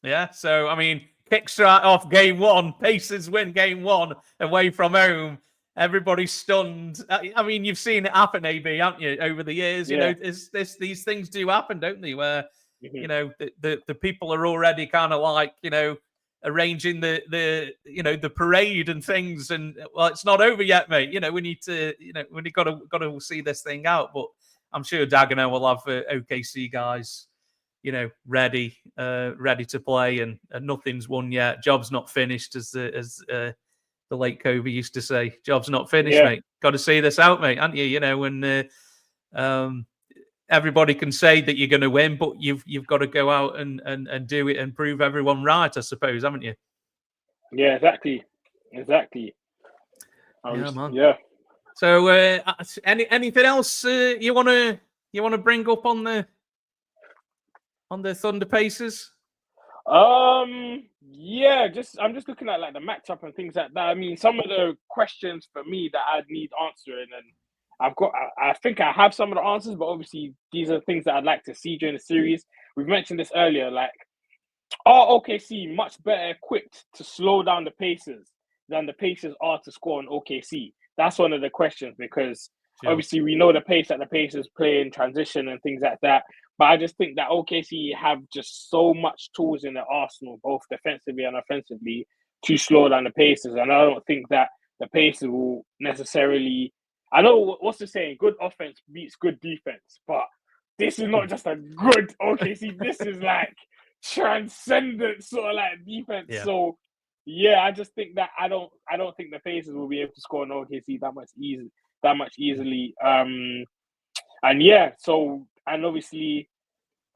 Yeah, yeah. So I mean, kickstart off game one. Pacers win game one away from home. Everybody's stunned. I mean, you've seen it happen, AB, haven't you, over the years? You yeah. know, these things do happen, don't they? Where Hmm. the people are already kind of like arranging the the parade and things, and well, it's not over yet, mate. We need to we got to see this thing out. But I'm sure Dagenham will have OKC guys ready to play, and nothing's won yet. Job's not finished, as the late Kobe used to say. Job's not finished, Yeah, mate. Got to see this out, mate, aren't you? When um, everybody can say that you're going to win, but you've got to go out and do it and prove everyone right, I suppose, haven't you? yeah, exactly. Yeah, man. Yeah. So, anything else you want to bring up on the Thunder Pacers? Yeah, I'm just looking at like the matchup and things like that. I mean, some of the questions for me that I'd need answering, and I think I have some of the answers, but obviously these are things that I'd like to see during the series. We've mentioned this earlier, like, are OKC much better equipped to slow down the Pacers than the Pacers are to score on OKC? That's one of the questions, because Sure. obviously we know the pace that the Pacers play in transition and things like that. But I just think that OKC have just so much tools in their arsenal, both defensively and offensively, to slow down the Pacers. And I don't think that the Pacers will necessarily. I know what's the saying? Good offense beats good defense, but this is not just a good OKC. This is like transcendent sort of like defense. Yeah. So yeah, I just think that I don't think the Pacers will be able to score on OKC that much easily. And yeah, so and obviously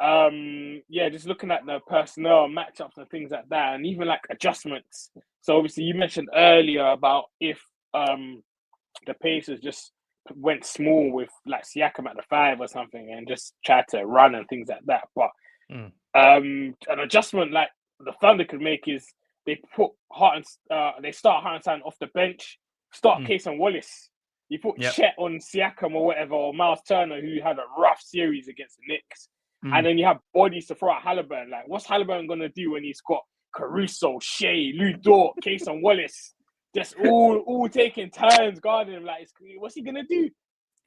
yeah, just looking at the personnel matchups and things like that, and even like adjustments. So obviously you mentioned earlier about if the Pacers just went small with like Siakam at the 5 or something and just tried to run and things like that. But Mm. an adjustment like the Thunder could make is they put they start Hartenstein off the bench, start Case and Wallace. You put Yep. Chet on Siakam or whatever, or Miles Turner, who had a rough series against the Knicks. And Mm. then you have bodies to throw at Halliburton. Like, what's Halliburton going to do when he's got Caruso, Shea, Lou Dort, Case and Wallace, just all taking turns guarding him? Like, what's he going to do?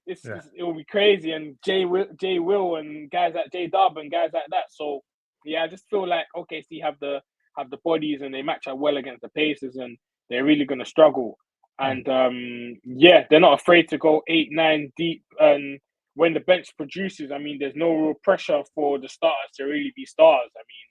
It will be crazy. And Jay Will and guys like J Dub and guys like that. So yeah, I just feel like OKC have the bodies and they match up well against the Pacers, and they're really going to struggle. And yeah, they're not afraid to go 8-9 deep. And when the bench produces, I mean, there's no real pressure for the starters to really be stars. I mean,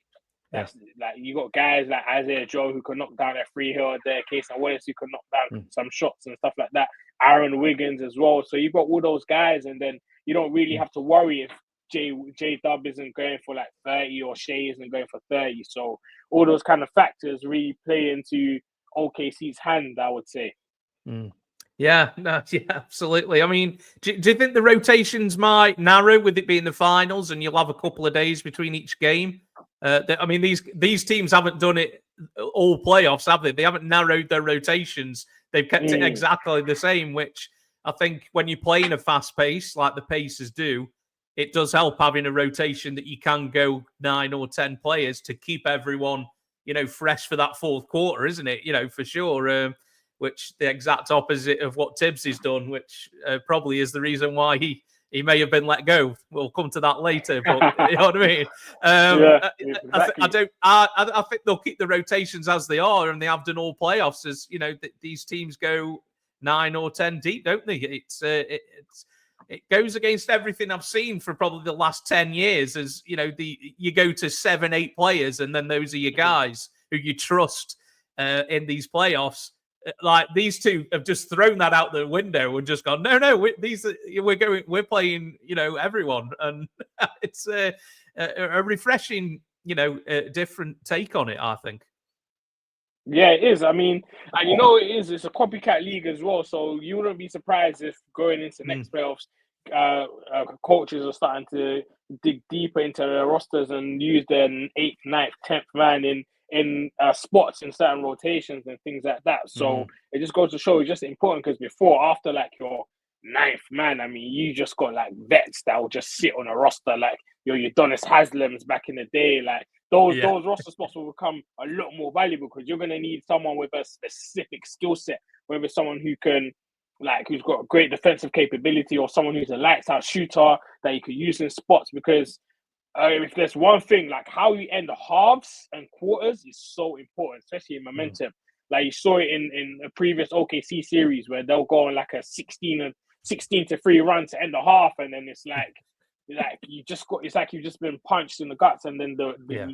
that's like you got guys like Isaiah Joe who can knock down a free here or there, Case and Wallace who can knock down some shots and stuff like that. Aaron Wiggins as well. So you've got all those guys, and then you don't really have to worry if J Dub isn't going for like 30 or Shea isn't going for 30. So all those kind of factors really play into OKC's hand, I would say. Yeah, no, yeah, absolutely. I mean, do you think the rotations might narrow with it being the finals, and you'll have a couple of days between each game? I mean, these teams haven't done it all playoffs, have they? They haven't narrowed their rotations. They've kept it exactly the same, which I think when you play in a fast pace like the Pacers do, it does help having a rotation that you can go 9 or 10 players to keep everyone, fresh for that fourth quarter, isn't it? For sure. Which the exact opposite of what Tibbs has done, which probably is the reason why he may have been let go. We'll come to that later, but you know what I mean. Yeah, exactly. I think they'll keep the rotations as they are, and they have done all playoffs. As these teams go 9 or 10 deep, don't they? It goes against everything I've seen for probably the last 10 years. As you go to 7, 8 players, and then those are your guys who you trust in these playoffs. Like these two have just thrown that out the window and just gone, no, we're playing, everyone, and it's a refreshing, different take on it, I think. Yeah, it is. I mean, and you know it is. It's a copycat league as well, so you wouldn't be surprised if going into Mm, next playoffs, coaches are starting to dig deeper into their rosters and use their eighth, ninth, 10th man in spots in certain rotations and things like that. So mm, it just goes to show it's just important because before, after like your ninth man, I mean, you just got like vets that will just sit on a roster like your Donis Haslam's back in the day, like yeah, those roster spots will become a lot more valuable because you're going to need someone with a specific skill set, whether it's someone who can, like, who's got great defensive capability or someone who's a lights out shooter that you could use in spots. Because if there's one thing, like how you end the halves and quarters is so important, especially in mm, momentum. Like you saw it in a previous OKC series where they'll go on like a 16 to 3 run to end the half, and then it's like you just got, it's like you've just been punched in the guts, and then yeah,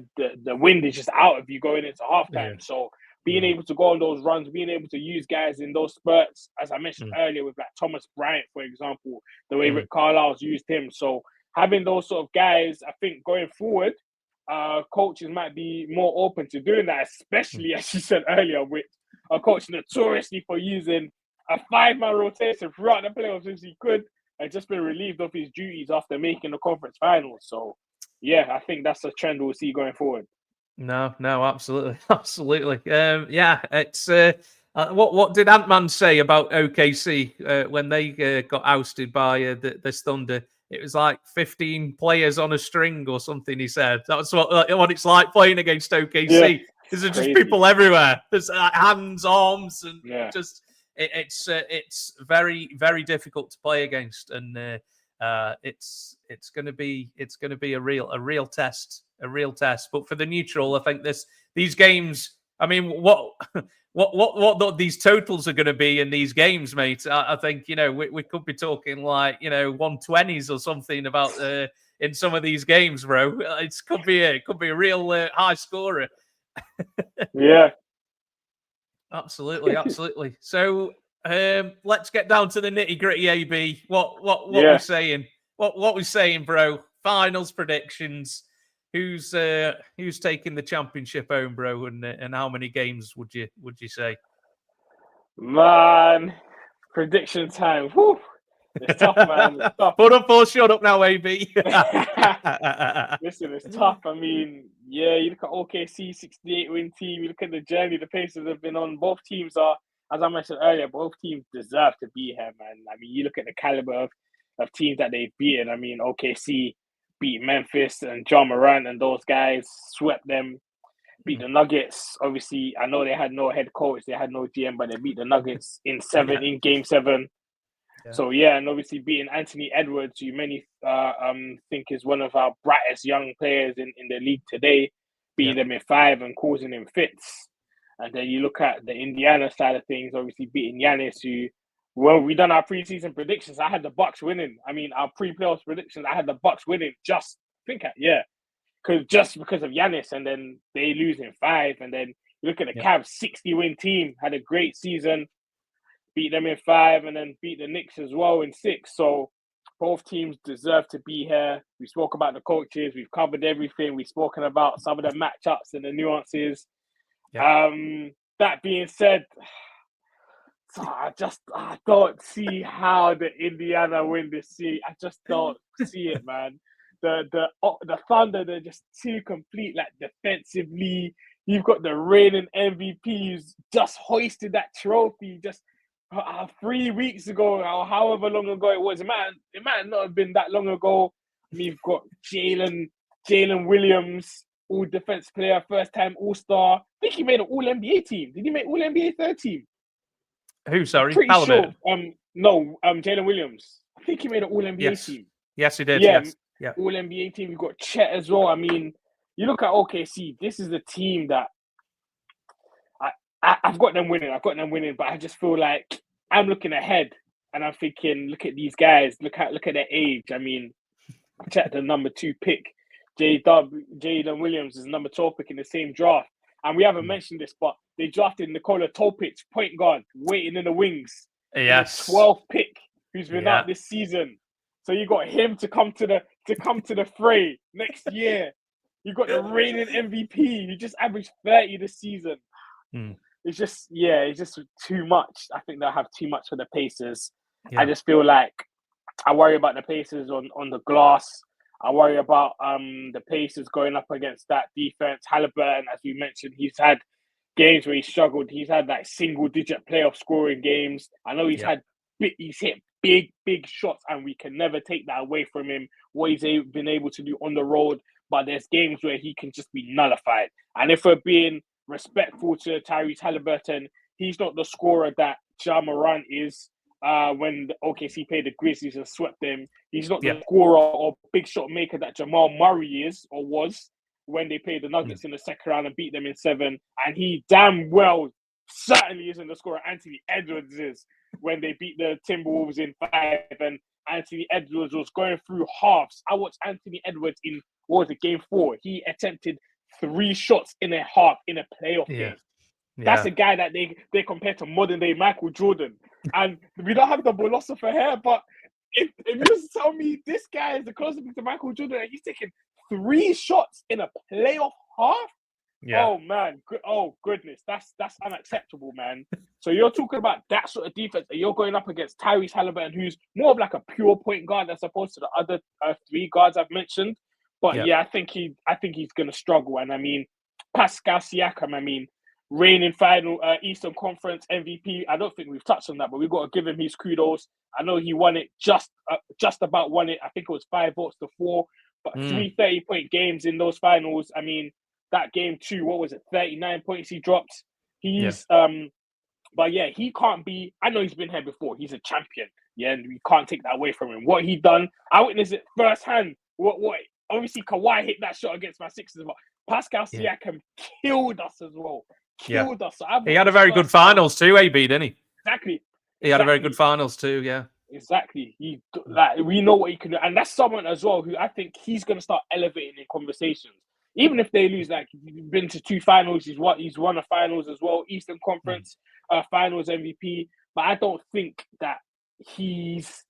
the wind is just out of you going into yeah, halftime. So being mm, able to go on those runs, being able to use guys in those spurts, as I mentioned mm, earlier, with like Thomas Bryant, for example, the way mm, Rick Carlisle's used him. So having those sort of guys, I think going forward, coaches might be more open to doing that, mm. especially as you said earlier, with a coach notoriously for using a 5-man rotation throughout the playoffs if he could, and just been relieved of his duties after making the conference finals. So, yeah, I think that's a trend we'll see going forward. No, no, absolutely, absolutely. Yeah, it's what did Ant-Man say about OKC when they got ousted by the Thunder? It was like 15 players on a string or something. He said that's what it's like playing against Yeah, OKC. There's just crazy. people everywhere. There's hands, arms, and Yeah. just it's very very difficult to play against, and it's going to be a real test, a real test. But for the neutral, I think these games. I mean, what these totals are going to be in these games, mate? I think we could be talking like 120s or something about in some of these games, bro. It could be a real high scorer. Yeah. Absolutely, absolutely. So let's get down to the nitty gritty. AB, what we Yeah. saying? What we saying, bro? Finals predictions. Who's taking the championship home, bro? And how many games would you say? Man, prediction time. Whew. It's tough, man. It's tough. Put up or shut up now, AB. Listen, it's tough. I mean, yeah, you look at OKC 68 win team, you look at the journey the Pacers have been on. Both teams are, as I mentioned earlier, both teams deserve to be here, man. I mean, you look at the caliber of teams that they've beaten. I mean, OKC beat Memphis and John Morant and those guys, swept them, beat the Nuggets. Obviously, I know they had no head coach, they had no GM, but they beat the Nuggets Yeah, in game seven. yeah, So yeah, and obviously beating Anthony Edwards, who many think is one of our brightest young players in the league today, yeah, beating them in 5 and causing him fits. And then you look at the Indiana side of things, obviously beating Giannis, who, well, we done our preseason predictions. I had the Bucks winning. I mean, our pre-playoffs predictions, I had the Bucks winning. Just because of Giannis, and then they lose in 5, and then you look at the yeah. Cavs 60-win team, had a great season, beat them in 5, and then beat the Knicks as well in 6. So both teams deserve to be here. We spoke about the coaches. We've covered everything. We've spoken about some of the matchups and the nuances. Yeah. That being said, I don't see how the Indiana win this series. I just don't see it, man. The Thunder, they're just too complete. Like defensively, you've got the reigning MVP who's just hoisted that trophy just 3 weeks ago, or however long ago it was. It might not have been that long ago. I mean, you've got Jalen Williams, all defense player, first time All Star. I think he made an All NBA team. Did he make All NBA third team? Who? I'm Sorry, pretty sure. Halliburton. No, Jalen Williams. I think he made an All NBA Yes, team. yes, he did. Yeah, Yes, yeah, All NBA team. You've got Chet as well. I mean, you look at OKC. This is a team that I've got them winning. But I just feel like I'm looking ahead and I'm thinking, look at these guys. Look at their age. I mean, Chet, the number 2 pick. Jalen Williams is number 12 pick in the same draft. And we haven't mentioned this, but they drafted Nikola Topic, point guard, waiting in the wings, in the yes, 12th pick, who's been yeah. out this season. So you got him to come to the fray next year. You got the reigning MVP who just averaged 30 this season. It's just too much. I think they'll have too much for the Pacers. Yeah. I just feel like I worry about the Pacers on the glass. I worry about the Pacers going up against that defense. Halliburton, as we mentioned, he's had games where he struggled. He's had like single-digit playoff scoring games. I know he's hit big shots, and we can never take that away from him. What he's been able to do on the road, but there's games where he can just be nullified. And if we're being respectful to Tyrese Halliburton, he's not the scorer that Ja Morant is. When the OKC played the Grizzlies and swept them, he's not the scorer or big shot maker that Jamal Murray is or was when they played the Nuggets in the second round and beat them in 7. And he damn well certainly isn't the scorer Anthony Edwards is when they beat the Timberwolves in 5. And Anthony Edwards was going through halves. I watched Anthony Edwards in, game 4? He attempted 3 shots in a half in a playoff game. That's a guy that they compare to modern day Michael Jordan. And we don't have the philosopher here, but if you just tell me this guy is the closest to Michael Jordan and he's taking 3 shots in a playoff half, oh man, oh goodness, that's unacceptable, man. So you're talking about that sort of defense, and you're going up against Tyrese Halliburton, who's more of like a pure point guard as opposed to the other 3 guards I've mentioned. But I think he's going to struggle. And I mean, Pascal Siakam, reigning final Eastern Conference MVP. I don't think we've touched on that, but we've got to give him his kudos. I know he won it, just about won it. I think it was 5 votes to 4, but 3 30-point games in those finals. I mean, that game 2, what was it? 39 points he dropped. He's but yeah, he can't be. I know he's been here before. He's a champion. Yeah, and we can't take that away from him. What he done, I witnessed it firsthand. What? Obviously, Kawhi hit that shot against my Sixers, but Pascal Siakam killed us as well. Killed us. So he had a very good finals too, AB, didn't he? Exactly. He had a very good finals too, Exactly. We know what he can do. And that's someone as well who I think he's going to start elevating in conversations. Even if they lose, like, he's been to 2 finals, he's won a finals as well, Eastern Conference finals MVP. But I don't think that he's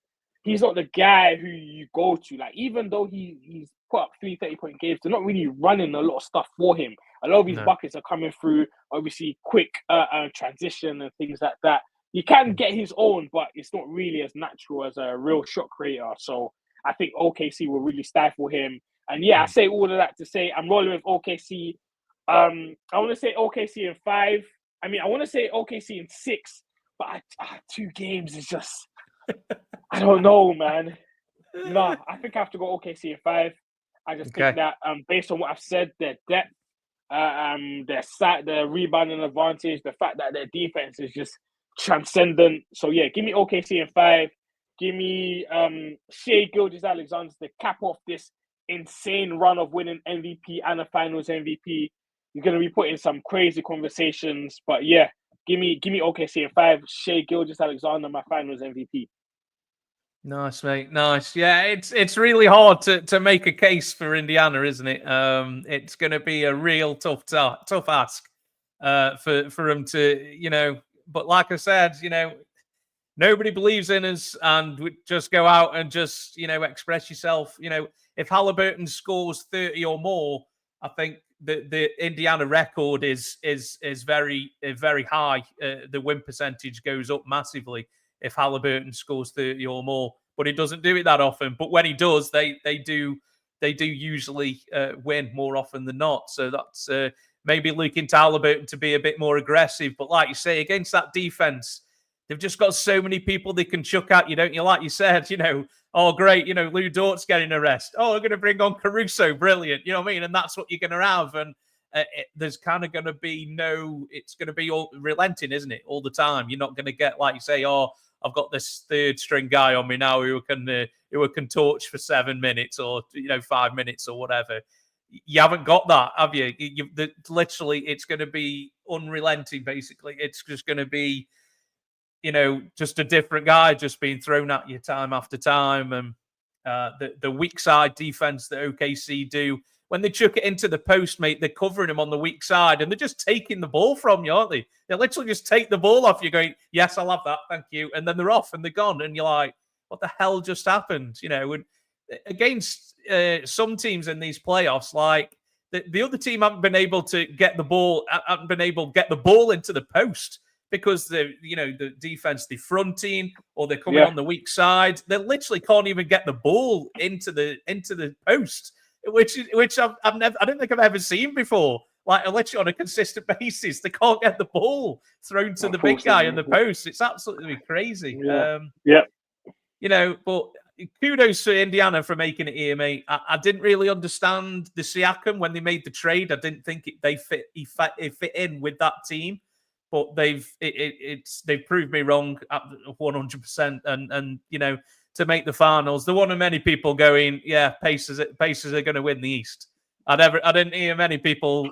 not the guy who you go to. Like, even though he's put up 3 30-point games, they're not really running a lot of stuff for him. A lot of his buckets are coming through, obviously, quick transition and things like that. He can get his own, but it's not really as natural as a real shot creator. So I think OKC will really stifle him. And I say all of that to say I'm rolling with OKC. I want to say OKC in 5. I want to say OKC in 6, but 2 games is just... I don't know, man. No, I think I have to go OKC in 5. I just think that based on what I've said, their depth, their rebounding advantage, the fact that their defense is just transcendent. So give me OKC in 5. Give me Shea Gilgeous-Alexander to cap off this insane run of winning MVP and a Finals MVP. You're gonna be put in some crazy conversations, but give me OKC in 5. Shea Gilgeous-Alexander, my Finals MVP. Nice, mate. Nice. Yeah, it's really hard to make a case for Indiana, isn't it? It's going to be a real tough ask for them to, But like I said, nobody believes in us, and we just go out and just express yourself. If Halliburton scores 30 or more, I think the Indiana record is very very high. The win percentage goes up massively if Halliburton scores 30 or more, but he doesn't do it that often. But when he does, they do usually win more often than not. So that's maybe looking to Halliburton to be a bit more aggressive. But like you say, against that defense, they've just got so many people they can chuck at you, don't you? Like you said, oh, great, Lou Dort's getting a rest. Oh, they're going to bring on Caruso. Brilliant. You know what I mean? And that's what you're going to have. And there's kind of going to be it's going to be all relenting, isn't it? All the time. You're not going to get, like you say, oh, I've got this 3rd string guy on me now who can torch for 7 minutes or 5 minutes or whatever. You haven't got that, have you? Literally, it's going to be unrelenting. Basically, it's just going to be, just a different guy just being thrown at you time after time. And the weak side defense that OKC do, when they chuck it into the post, mate, they're covering him on the weak side and they're just taking the ball from you, aren't they? They literally just take the ball off you going, yes, I'll have that, thank you. And then they're off and they're gone. And you're like, what the hell just happened? And against some teams in these playoffs, like the other team haven't been able to get the ball into the post because the defense, the fronting, or they're coming on the weak side. They literally can't even get the ball into the post, which I don't think I've ever seen before. Like, literally on a consistent basis, they can't get the ball thrown to the big guy in the post. It's absolutely crazy. But kudos to Indiana for making it here, mate. I didn't really understand the Siakam when they made the trade. I didn't think it fit in with that team, but they've proved me wrong at 100%. And to make the finals, they're one of many people going, yeah, Pacers are going to win the East. I didn't hear many people.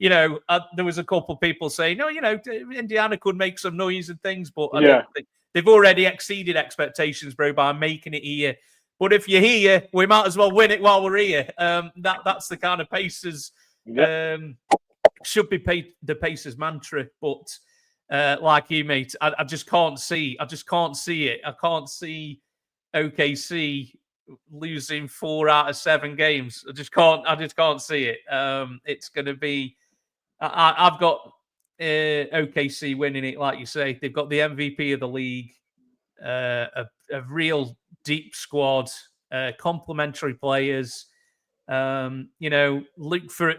There was a couple of people saying, no, Indiana could make some noise and things, but I don't think. They've already exceeded expectations, bro, by making it here. But if you're here, we might as well win it while we're here. That's the kind of Pacers should be the Pacers mantra. But like you, mate, I just can't see. I just can't see it. I can't see OKC losing 4 out of 7 games. I just can't see it. It's going to be. I've got. OKC winning it, like you say. They've got the MVP of the league, a real deep squad, complementary players. Look for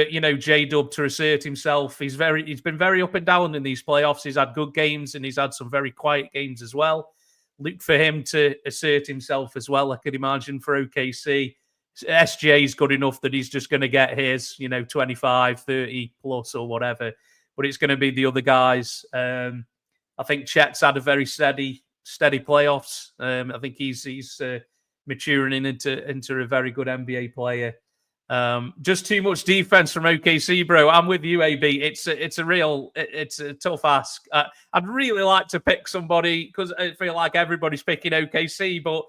J-Dub to assert himself. He's been very up and down in these playoffs. He's had good games and he's had some very quiet games as well. Look for him to assert himself as well. I could imagine for OKC. SGA is good enough that he's just going to get his, 25, 30 plus or whatever. But it's going to be the other guys. I think Chet's had a very steady playoffs. I think he's maturing into a very good NBA player. Just too much defense from OKC, bro. I'm with you, AB. It's a tough ask. I'd really like to pick somebody because I feel like everybody's picking OKC, but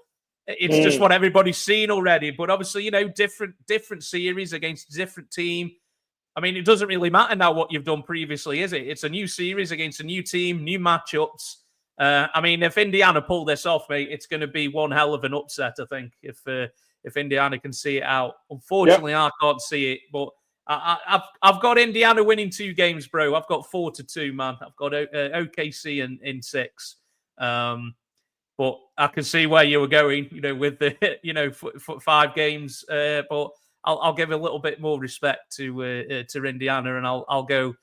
it's just what everybody's seen already. But obviously, different series against a different team. I mean, it doesn't really matter now what you've done previously, is it? It's a new series against a new team, new matchups. I mean, if Indiana pull this off, mate, it's going to be one hell of an upset, I think, if Indiana can see it out. Unfortunately, I can't see it, but I've got Indiana winning 2 games, bro. I've got 4-2, man. I've got OKC in 6. But I can see where you were going, with the 5 games. But I'll give a little bit more respect to Indiana, and I'll go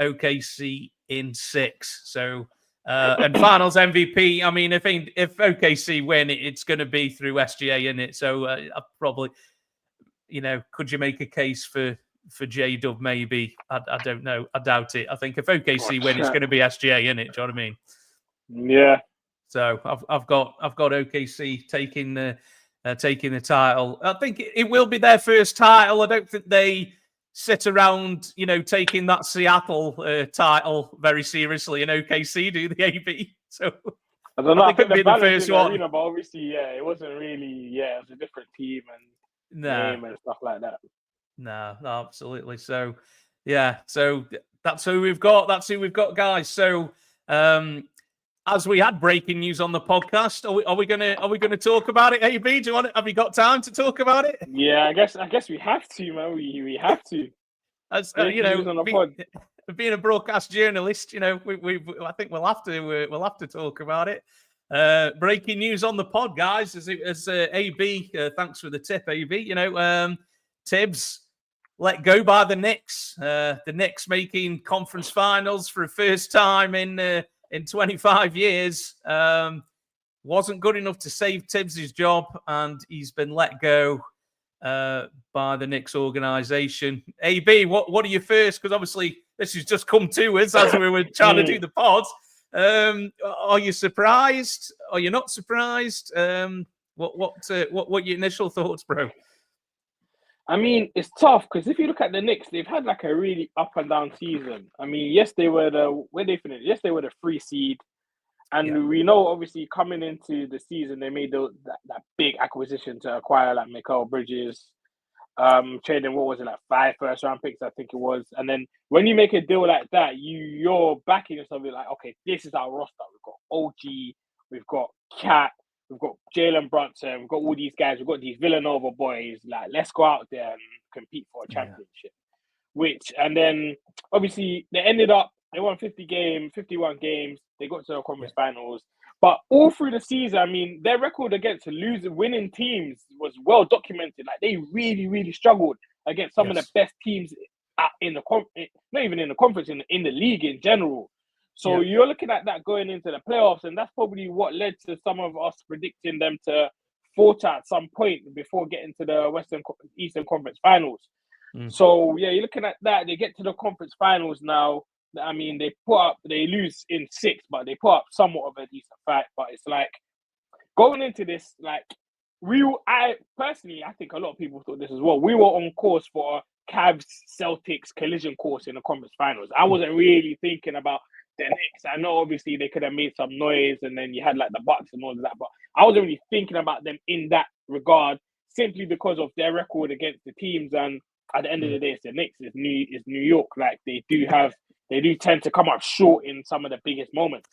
OKC in 6. So and Finals MVP. I mean, if OKC win, it's going to be through SGA in it. So I probably, could you make a case for J-Dub? Maybe I don't know. I doubt it. I think if OKC win, it's going to be SGA in it. Do you know what I mean? Yeah. So I've got OKC taking the title. I think it will be their first title. I don't think they sit around, taking that Seattle title very seriously in OKC, do the AB? So I don't know. I think it'll be the first one. Arena, but obviously, it wasn't really. Yeah, it was a different team and name and stuff like that. No, absolutely. So so that's who we've got. That's who we've got, guys. So as we had breaking news on the podcast, are we gonna talk about it, AB? Have you got time to talk about it? Yeah, I guess we have to, man. We have to. As being a broadcast journalist, I think we'll have to talk about it. Breaking news on the pod, guys. As AB, thanks for the tip, AB. Tibbs let go by the Knicks. The Knicks making conference finals for the first time in 25 years. Wasn't good enough to save Tibbs' job, and he's been let go by the Knicks organization. AB, what are your first? Because obviously this has just come to us as we were trying to do the pod. Are you surprised? Are you not surprised? What your initial thoughts, bro? I mean, it's tough because if you look at the Knicks, they've had like a really up and down season. I mean, yes, they were where they finished. Yes, they were the 3 seed, and we know obviously coming into the season they made that big acquisition to acquire like Mikal Bridges, trading what was it, like 5 first-round picks, I think it was. And then when you make a deal like that, you're backing yourself. You're like, okay, this is our roster. We've got OG, we've got Cat. We've got Jalen Brunson. We've got all these guys. We've got these Villanova boys. Like, let's go out there compete for a championship. And then obviously they won 51 games. They got to the conference finals. But all through the season, I mean, their record against winning teams was well documented. Like, they really, really struggled against some of the best teams in the not even in the conference, in the league in general. So you're looking at that going into the playoffs, and that's probably what led to some of us predicting them to falter at some point before getting to the Eastern Conference Finals. So yeah, you're looking at that. They get to the conference finals now. I mean, they lose in 6, but they put up somewhat of a decent fight. But it's like, going into this, like, I think a lot of people thought this as well. We were on course for Cavs Celtics collision course in the conference finals. I wasn't really thinking about the Knicks. I know obviously they could have made some noise, and then you had like the Bucks and all of that, but I wasn't really thinking about them in that regard, simply because of their record against the teams. And at the end of the day, it's the Knicks. It's New York. Like, they do tend to come up short in some of the biggest moments.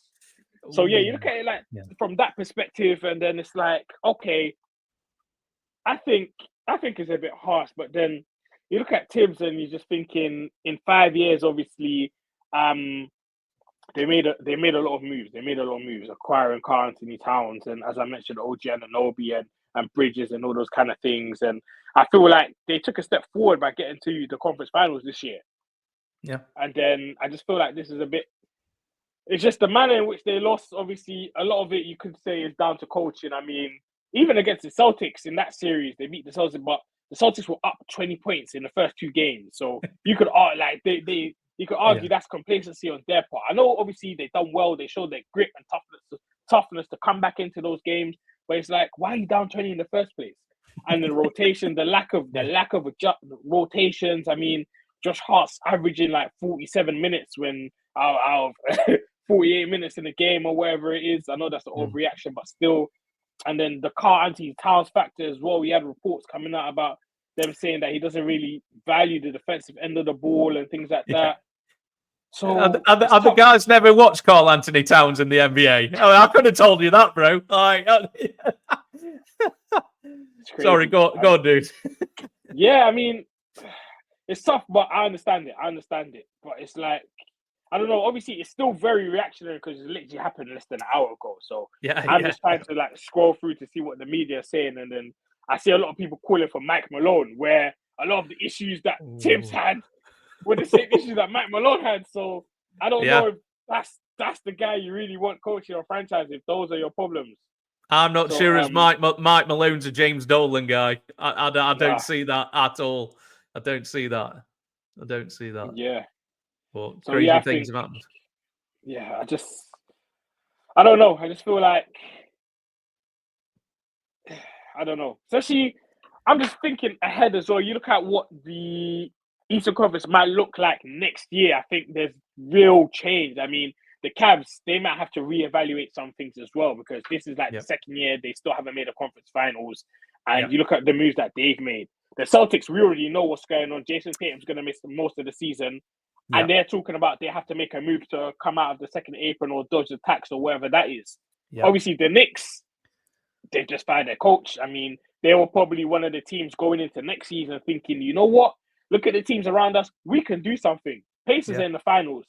So yeah, you look at it like from that perspective, and then it's like, okay, I think it's a bit harsh, but then you look at Tibbs and you're just thinking, in 5 years, obviously, they made a lot of moves. They made a lot of moves, acquiring Karl Anthony Towns, and as I mentioned, OG Anunoby and Bridges and all those kind of things. And I feel like they took a step forward by getting to the conference finals this year. Yeah. And then I just feel like this is it's just the manner in which they lost. Obviously, a lot of it you could say is down to coaching. I mean, even against the Celtics in that series, they beat the Celtics, but the Celtics were up 20 points in the first 2 games. So you could you could argue that's complacency on their part. I know obviously they've done well. They showed their grit and toughness to come back into those games. But it's like, why are you down 20 in the first place? And the rotation, the lack of rotations. I mean, Josh Hart's averaging like 47 minutes when out of 48 minutes in the game or whatever it is. I know that's an overreaction, but still. And then the Karl Anthony Towns factor as well. We had reports coming out about them saying that he doesn't really value the defensive end of the ball and things like that. So the guys never watched Karl Anthony Towns in the NBA. I could have told you that, bro. Sorry, go on, dude. Yeah, I mean, it's tough, but I understand it. But it's like, I don't know. Obviously, it's still very reactionary because it literally happened less than an hour ago. So I'm just trying to like scroll through to see what the media are saying, and then I see a lot of people calling for Mike Malone, where a lot of the issues that Tibbs had were the same issues that Mike Malone had. So I don't know if that's the guy you really want coaching your franchise if those are your problems. I'm not sure as Mike Malone's a James Dolan guy. I don't see that at all. I don't see that. Yeah. But so crazy things have happened. Yeah, I don't know. I just feel like, I don't know. Especially, I'm just thinking ahead as well. You look at what the Eastern Conference might look like next year. I think there's real change. I mean, the Cavs, they might have to reevaluate some things as well, because this is like the second year they still haven't made a conference finals. And you look at the moves that they've made. The Celtics, we already know what's going on. Jason Tatum's going to miss most of the season. And they're talking about they have to make a move to come out of the second apron or dodge the tax or whatever that is. Obviously, the Knicks, they've just fired their coach. I mean, they were probably one of the teams going into next season thinking, you know what? Look at the teams around us. We can do something. Pacers are in the finals.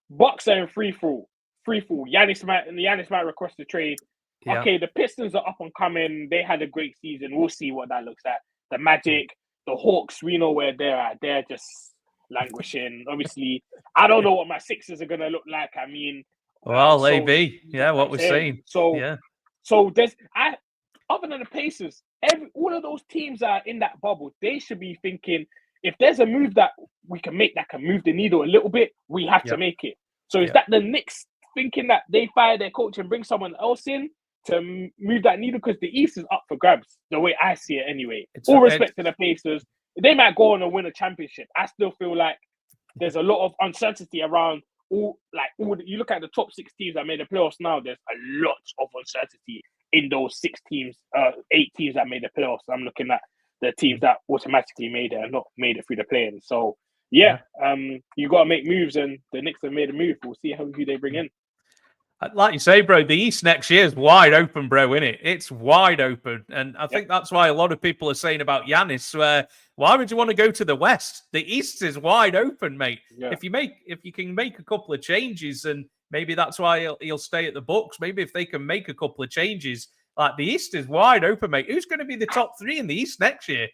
Bucks are in free fall. Giannis might request a trade. Okay, the Pistons are up and coming. They had a great season. We'll see what that looks like. The Magic, the Hawks, we know where they're at. They're just languishing. Obviously, I don't know what my Sixers are going to look like. I mean, well, maybe. What we're seeing. So there's, other than the Pacers, all of those teams are in that bubble. They should be thinking, if there's a move that we can make that can move the needle a little bit, we have to make it. So is that the Knicks thinking that they fire their coach and bring someone else in to move that needle? Because the East is up for grabs, the way I see it anyway. All respect to the Pacers. They might go on and win a championship. I still feel like there's a lot of uncertainty around you look at the top 6 teams that made the playoffs now, there's a lot of uncertainty in those 8 teams that made the playoffs. I'm looking at the teams that automatically made it and not made it through the play-in. So you got to make moves, and the Knicks have made a move. We'll see who they bring in. Like you say, bro, the East next year is wide open, bro, isn't it? It's wide open. And I think that's why a lot of people are saying about Giannis, why would you want to go to the West? The East is wide open, mate. Yeah. If you can make a couple of changes, and maybe that's why he'll stay at the Bucks. Maybe if they can make a couple of changes, like the East is wide open, mate. Who's going to be the top three in the East next year?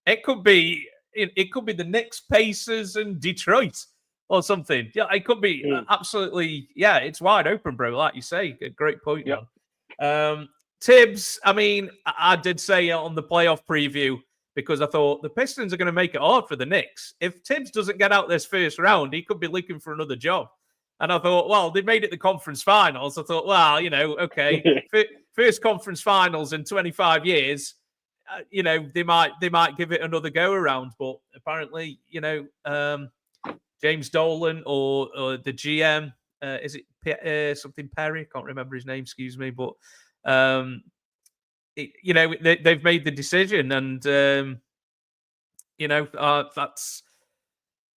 It could be the Knicks, Pacers, and Detroit. Or something. Yeah, it could be absolutely. Yeah, it's wide open, bro. Like you say, a great point. Man. Tibbs. I mean, I did say on the playoff preview because I thought the Pistons are going to make it hard for the Knicks. If Tibbs doesn't get out this first round, he could be looking for another job. And I thought, well, they made it the conference finals. I thought, well, okay, first conference finals in 25 years. They might give it another go around, but apparently, James Dolan or the GM, is it something Perry? Can't remember his name, excuse me. But, they've made the decision. And, that's,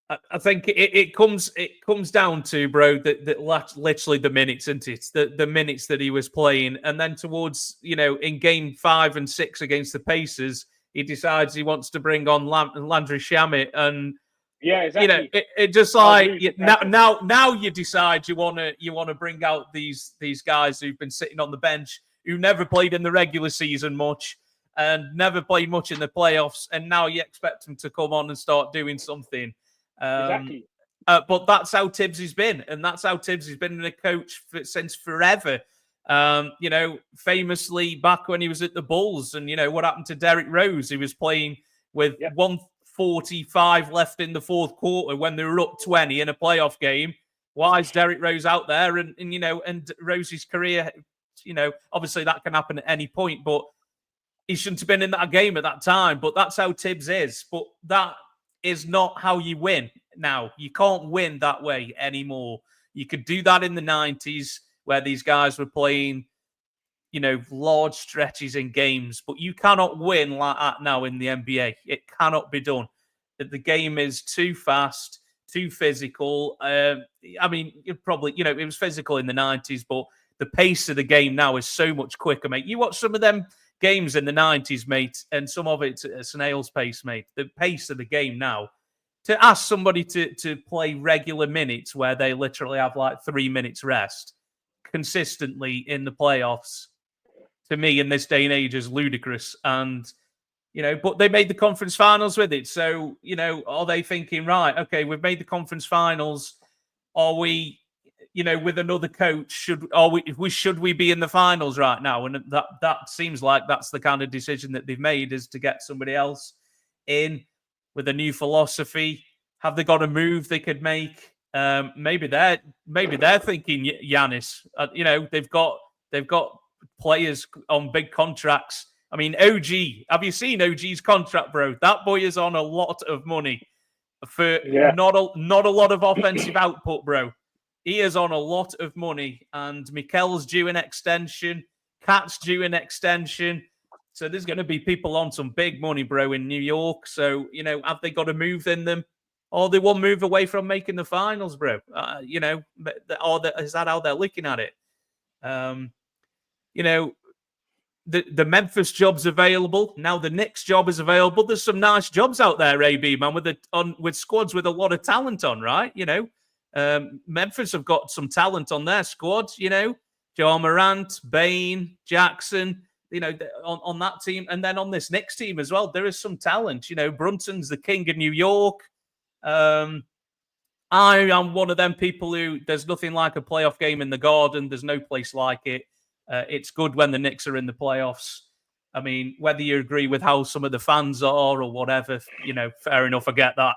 I think it comes down to, bro, that literally the minutes, isn't it? The minutes that he was playing. And then towards, in game 5 and 6 against the Pacers, he decides he wants to bring on Landry Shamet. And, yeah, exactly. It just like now you decide you want to bring out these guys who've been sitting on the bench, who never played in the regular season much and never played much in the playoffs, and now you expect them to come on and start doing something. Exactly. But that's how Tibbs has been, and that's how Tibbs has been a coach since forever. Famously back when he was at the Bulls, and what happened to Derrick Rose? He was playing with 1:45 left in the fourth quarter when they were up 20 in a playoff game. Why is Derrick Rose out there? And Rose's career, obviously that can happen at any point, but he shouldn't have been in that game at that time. But that's how Tibbs is. But that is not how you win now. You can't win that way anymore. You could do that in the 90s where these guys were playing, large stretches in games, but you cannot win like that now in the NBA. It cannot be done. The game is too fast, too physical. You probably, it was physical in the 90s, but the pace of the game now is so much quicker, mate. You watch some of them games in the 90s, mate, and some of it's a snail's pace, mate. The pace of the game now, to ask somebody to play regular minutes where they literally have like 3 minutes rest consistently in the playoffs, to me in this day and age is ludicrous. And, but they made the conference finals with it. So, are they thinking, right, okay, we've made the conference finals. Are we, with another coach, should we be in the finals right now? And that seems like that's the kind of decision that they've made, is to get somebody else in with a new philosophy. Have they got a move they could make? Maybe they're thinking Giannis. They've got players on big contracts. I mean, OG. Have you seen OG's contract, bro? That boy is on a lot of money for not a lot of offensive output, bro. He is on a lot of money, and Mikel's due an extension. Cat's due an extension. So there's going to be people on some big money, bro, in New York. So, have they got a move in them? Or they one move away from making the finals, bro? Is that how they're looking at it? The Memphis job's available. Now the Knicks job is available. There's some nice jobs out there, AB, man, with squads with a lot of talent on, right? Memphis have got some talent on their squad, Ja Morant, Bane, Jackson, on that team. And then on this Knicks team as well, there is some talent. Brunson's the king of New York. I am one of them people who, there's nothing like a playoff game in the Garden. There's no place like it. It's good when the Knicks are in the playoffs. I mean, whether you agree with how some of the fans are or whatever, fair enough, I get that.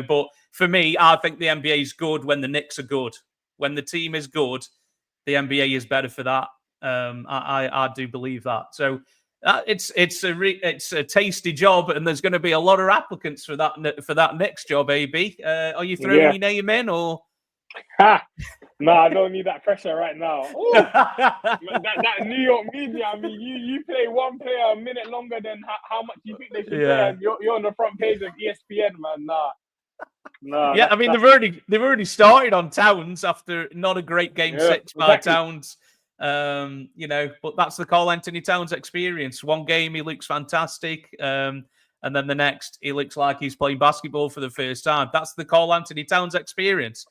But for me, I think the NBA is good when the Knicks are good. When the team is good, the NBA is better for that. I do believe that. So it's a tasty job, and there's going to be a lot of applicants for that Knicks job. AB, are you throwing your name in or? No, I don't need that pressure right now. that New York media. I mean, you play one player a minute longer than how much you think they should play, and you're on the front page of ESPN, man. Nah, No, Yeah, I mean they've already started on Towns after not a great game 6 by exactly. Towns. But that's the Karl Anthony Towns experience. One game he looks fantastic, and then the next he looks like he's playing basketball for the first time. That's the Karl Anthony Towns experience.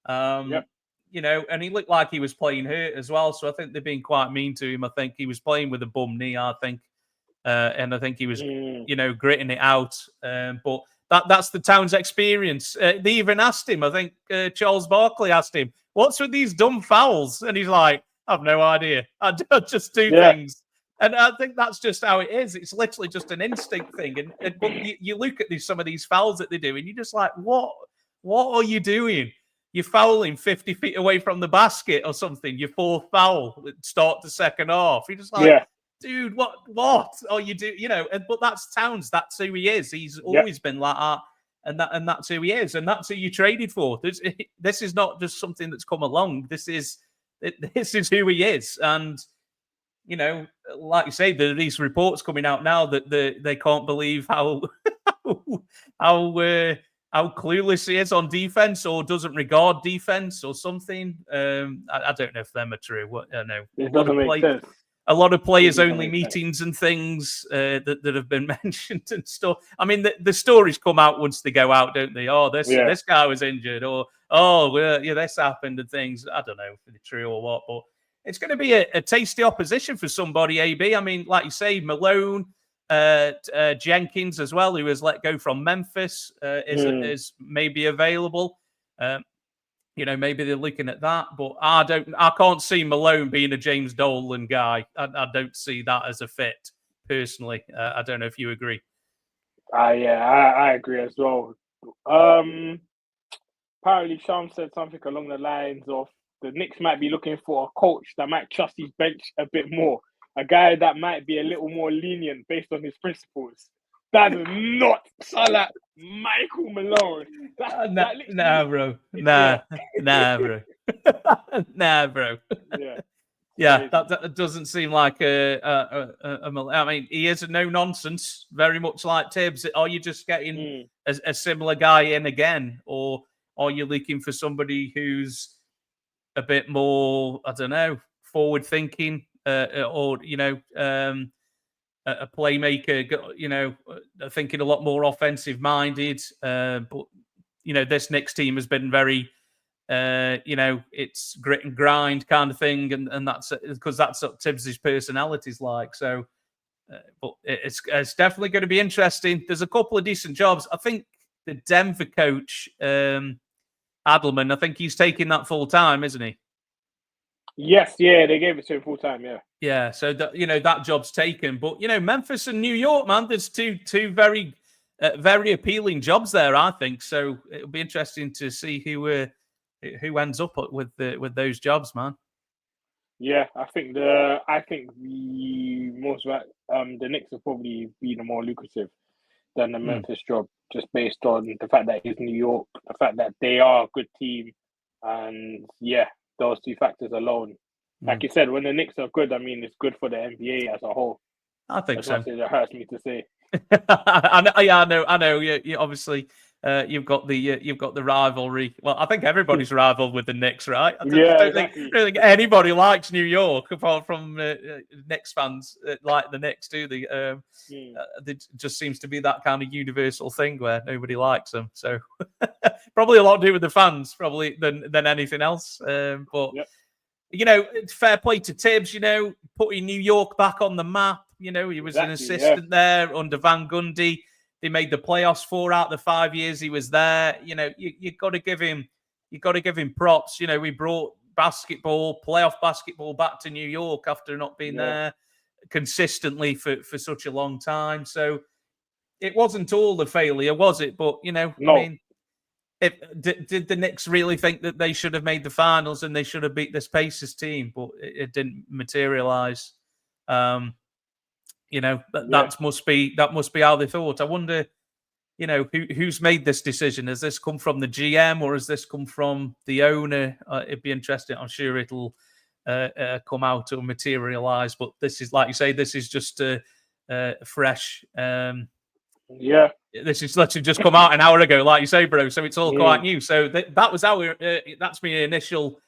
And he looked like he was playing hurt as well. So I think they've been quite mean to him. I think he was playing with a bum knee, I think. And I think he was, gritting it out. But that's the Towns experience. They even asked him, I think Charles Barkley asked him, what's with these dumb fouls? And he's like, I have no idea. I just do things. And I think that's just how it is. It's literally just an instinct thing. But you look at some of these fouls that they do, and you're just like, what are you doing? You're fouling 50 feet away from the basket or something. Your fourth foul, start the second half. You're just like, dude, what are you do? But that's Towns. That's who he is. He's always been like that, and that's who he is, and that's who you traded for. This is not just something that's come along. This is who he is, and like you say, there are these reports coming out now that they can't believe how how clueless he is on defense, or doesn't regard defense, or something. I don't know if them are true. I know it doesn't make sense. A lot of players only meetings and things that have been mentioned and stuff. I mean, the stories come out once they go out, don't they? Oh, this guy was injured, or this happened and things. I don't know if they're true or what, but it's going to be a tasty opposition for somebody. AB. I mean, like you say, Malone, Jenkins as well, who was let go from Memphis, is maybe available. Maybe they're looking at that, but I can't see Malone being a James Dolan guy. I don't see that as a fit personally. I don't know if you agree. I agree as well. Apparently Sham said something along the lines of the Knicks might be looking for a coach that might trust his bench a bit more. A guy that might be a little more lenient based on his principles. That does not sound like Michael Malone. Nah, bro. Nah, bro. Nah, bro. Yeah, that doesn't seem like I mean, he is a no nonsense, very much like Tibbs. Are you just getting a similar guy in again, or are you looking for somebody who's a bit more, I don't know, forward thinking, or a playmaker, thinking a lot more offensive minded. But this Knicks team has been very, it's grit and grind kind of thing, and that's because that's what Tibbs' personality's like. So, but it's definitely going to be interesting. There's a couple of decent jobs. I think the Denver coach, Adelman, I think he's taking that full time, isn't he? Yes, they gave it to him full time, Yeah, so that job's taken, but Memphis and New York, man, there's two very very appealing jobs there, I think. So it'll be interesting to see who ends up with those jobs, man. Yeah, I think the Knicks will probably be the more lucrative than the Memphis job, just based on the fact that it's New York, the fact that they are a good team, and those two factors alone. Like you said, when the Knicks are good, I mean, it's good for the NBA as a whole. I think so. It hurts me to say. I know. You obviously, you've got the rivalry. Well, I think everybody's rivaled with the Knicks, right? I don't think anybody likes New York apart from Knicks fans like the Knicks, do they? It just seems to be that kind of universal thing where nobody likes them. So probably a lot to do with the fans, probably than anything else. But fair play to Tibbs. Putting New York back on the map. He was an assistant there under Van Gundy. They made the playoffs 4 out of the 5 years he was there. You got to give him props. We brought playoff basketball back to New York after not being there consistently for such a long time. So it wasn't all the failure, was it? But no. I mean, did the Knicks really think that they should have made the finals and they should have beat this Pacers team? But it didn't materialize. That must be how they thought. I wonder, who's made this decision? Has this come from the GM or has this come from the owner? It'd be interesting. I'm sure it'll come out or materialize. But this is, like you say, this is just a fresh Yeah. This is literally just come out an hour ago, like you say, bro. So it's all quite new. So that was our that's my initial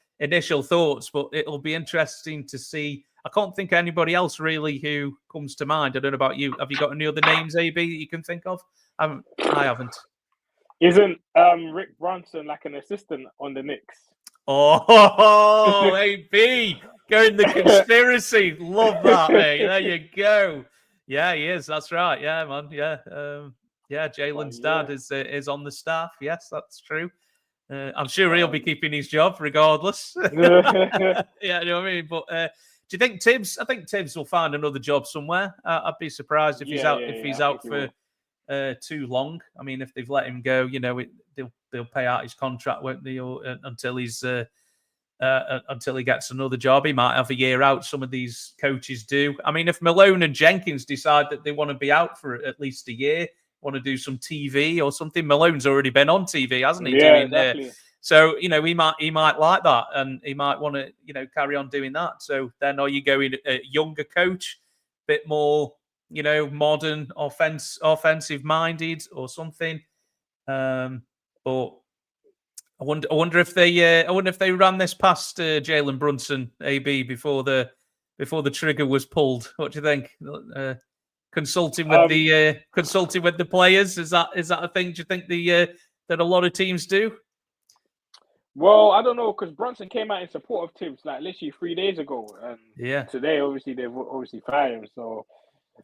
thoughts. But it'll be interesting to see. I can't think of anybody else really who comes to mind. I don't know about you. Have you got any other names, AB, that you can think of? I haven't. Isn't Rick Brunson like an assistant on the Knicks? Oh, AB, going the conspiracy. Love that, mate. There you go. Yeah, he is. That's right. Yeah, man. Yeah. Yeah, Jalen's dad is on the staff. Yes, that's true. I'm sure he'll be keeping his job regardless. Yeah, you know what I mean? But do you think Tibbs? I think Tibbs will find another job somewhere. I'd be surprised if he's out for too long. I mean, if they've let him go, you know, they'll pay out his contract, won't they? Or, until he gets another job. He might have a year out. Some of these coaches do. I mean, if Malone and Jenkins decide that they want to be out for at least a year, want to do some TV or something, Malone's already been on TV, hasn't he? Yeah, exactly. So, you know, he might like that, and he might want to, you know, carry on doing that. So then, are you going a younger coach, bit more, you know, modern, offensive minded or something? But I wonder if they ran this past Jalen Brunson, AB, before the trigger was pulled. What do you think? Consulting with the players, is that a thing? Do you think that a lot of teams do? Well, I don't know, because Brunson came out in support of Tibbs like literally 3 days ago, and today obviously they've fired him. So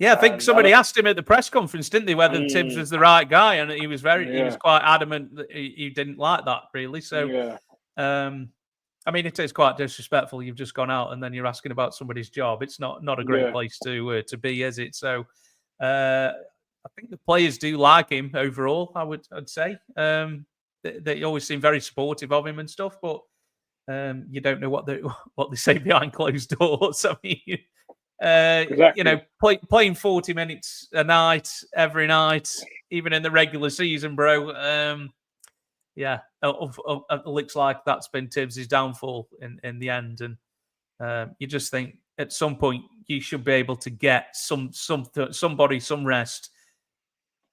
yeah, I think somebody asked him at the press conference, didn't they, whether Tibbs was the right guy, and he was quite adamant that he didn't like that really. So I mean, it is quite disrespectful. You've just gone out and then you're asking about somebody's job. It's not a great place to be, is it? So I think the players do like him overall. I'd say they always seem very supportive of him and stuff, but you don't know what they say behind closed doors. I mean, you know, playing 40 minutes a night every night, even in the regular season, bro. Yeah, it looks like that's been Tibbs' downfall in the end, and you just think at some point you should be able to get somebody some rest.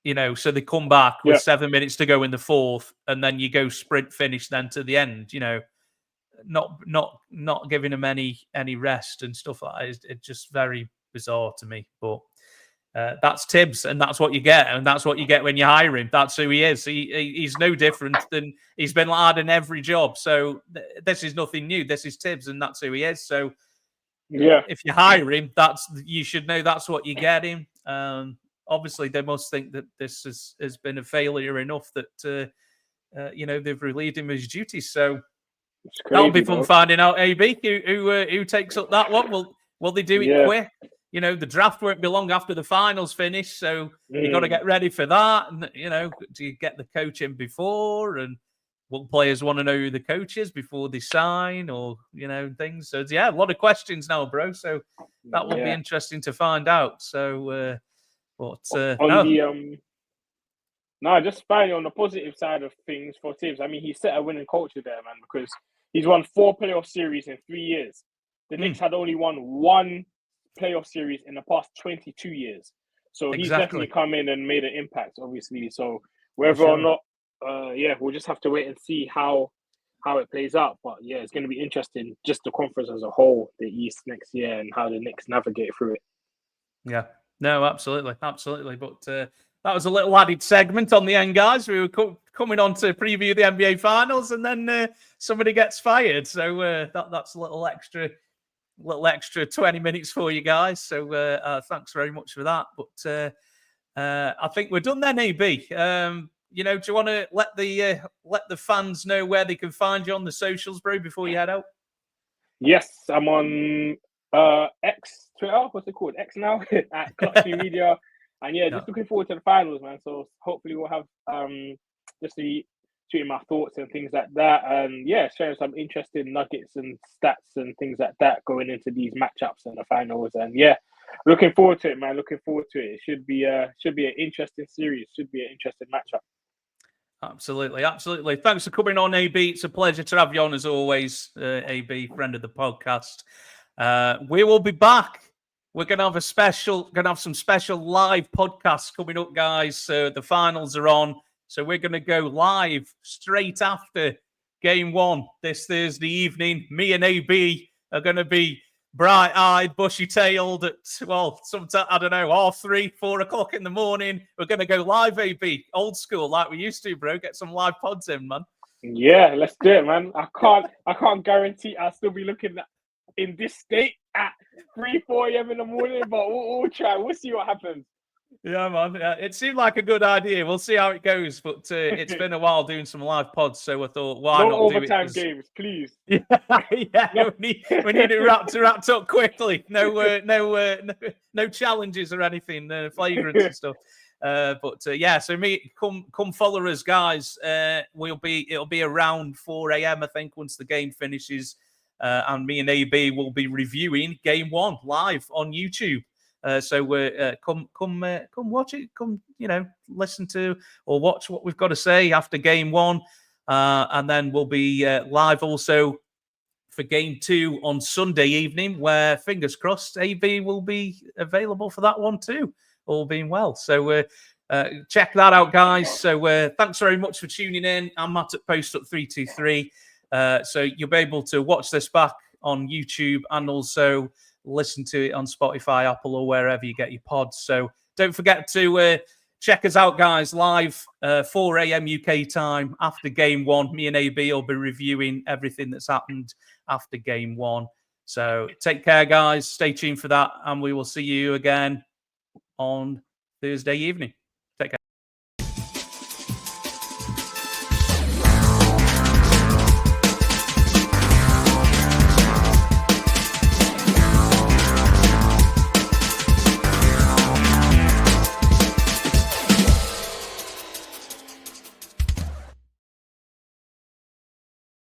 You know, so they come back with 7 minutes to go in the fourth, and then you go sprint finish then to the end. You know, not giving them any rest and stuff like that. It's just very bizarre to me. But that's Tibbs, and that's what you get, and that's what you get when you hire him. That's who he is. He's no different than he's been hard in every job. So this is nothing new. This is Tibbs, and that's who he is. So if you hire him, you should know that's what you get him. Obviously, they must think that this has been a failure enough that you know, they've relieved him of his duties. So that'll be fun finding out. AB, who takes up that one? Will they do it quick? You know, the draft won't be long after the finals finish, so you got to get ready for that. And you know, do you get the coach in before? And will players want to know who the coach is before they sign, or you know, things? So yeah, a lot of questions now, bro. So that will be interesting to find out. So. Just finally on the positive side of things for Tibbs. I mean, he set a winning culture there, man, because he's won 4 playoff series in 3 years. The Knicks had only won 1 playoff series in the past 22 years. So he's definitely come in and made an impact, obviously. So whether or not, we'll just have to wait and see how it plays out. But yeah, it's going to be interesting, just the conference as a whole, the East next year, and how the Knicks navigate through it. Yeah. No, absolutely. But that was a little added segment on the end, guys. We were coming on to preview the NBA Finals, and then somebody gets fired. So that's a little extra 20 minutes for you guys. So thanks very much for that. But I think we're done then, AB. You know, do you want to let the fans know where they can find you on the socials, bro, before you head out? Yes, I'm on X, Twitter, what's it called? X now, at Clutch Media. And just looking forward to the finals, man. So hopefully we'll have just the shooting my thoughts and things like that. And sharing some interesting nuggets and stats and things like that going into these matchups and the finals. And looking forward to it, man. Looking forward to it. It should be an interesting series. Should be an interesting matchup. Absolutely. Thanks for coming on, AB. It's a pleasure to have you on as always, AB, friend of the podcast. We will be back we're gonna have some special live podcasts coming up, guys. So the finals are on. So we're gonna go live straight after game one this Thursday evening. Me and AB are gonna be bright-eyed, bushy-tailed at, well, sometime, I don't know, 3:30, 4 o'clock in the morning. We're going to go live, AB, old school, like we used to, bro. Get some live pods in, man. Yeah, let's do it, man. I can't guarantee I'll still be looking in this state at 3, 4 a.m. in the morning, but we'll try. We'll see what happens. Yeah, man. It seemed like a good idea. We'll see how it goes. But it's been a while doing some live pods, so I thought, why no not overtime do it? games, please. Yeah, we need it wrapped up quickly. No challenges or anything, flagrants and stuff. Yeah, so come follow us, guys. It'll be around 4 a.m. I think once the game finishes, and me and AB will be reviewing game one live on YouTube. So come watch it. Come, listen to or watch what we've got to say after game one, and then we'll be live also for game two on Sunday evening, where fingers crossed AB will be available for that one too, all being well. So check that out, guys. So thanks very much for tuning in. I'm Matt at Post Up 323. So you'll be able to watch this back on YouTube and also listen to it on Spotify, Apple, or wherever you get your pods. So don't forget to check us out, guys, live 4 a.m. UK time after game one. Me and AB will be reviewing everything that's happened after game one. So take care, guys. Stay tuned for that, and we will see you again on Thursday evening.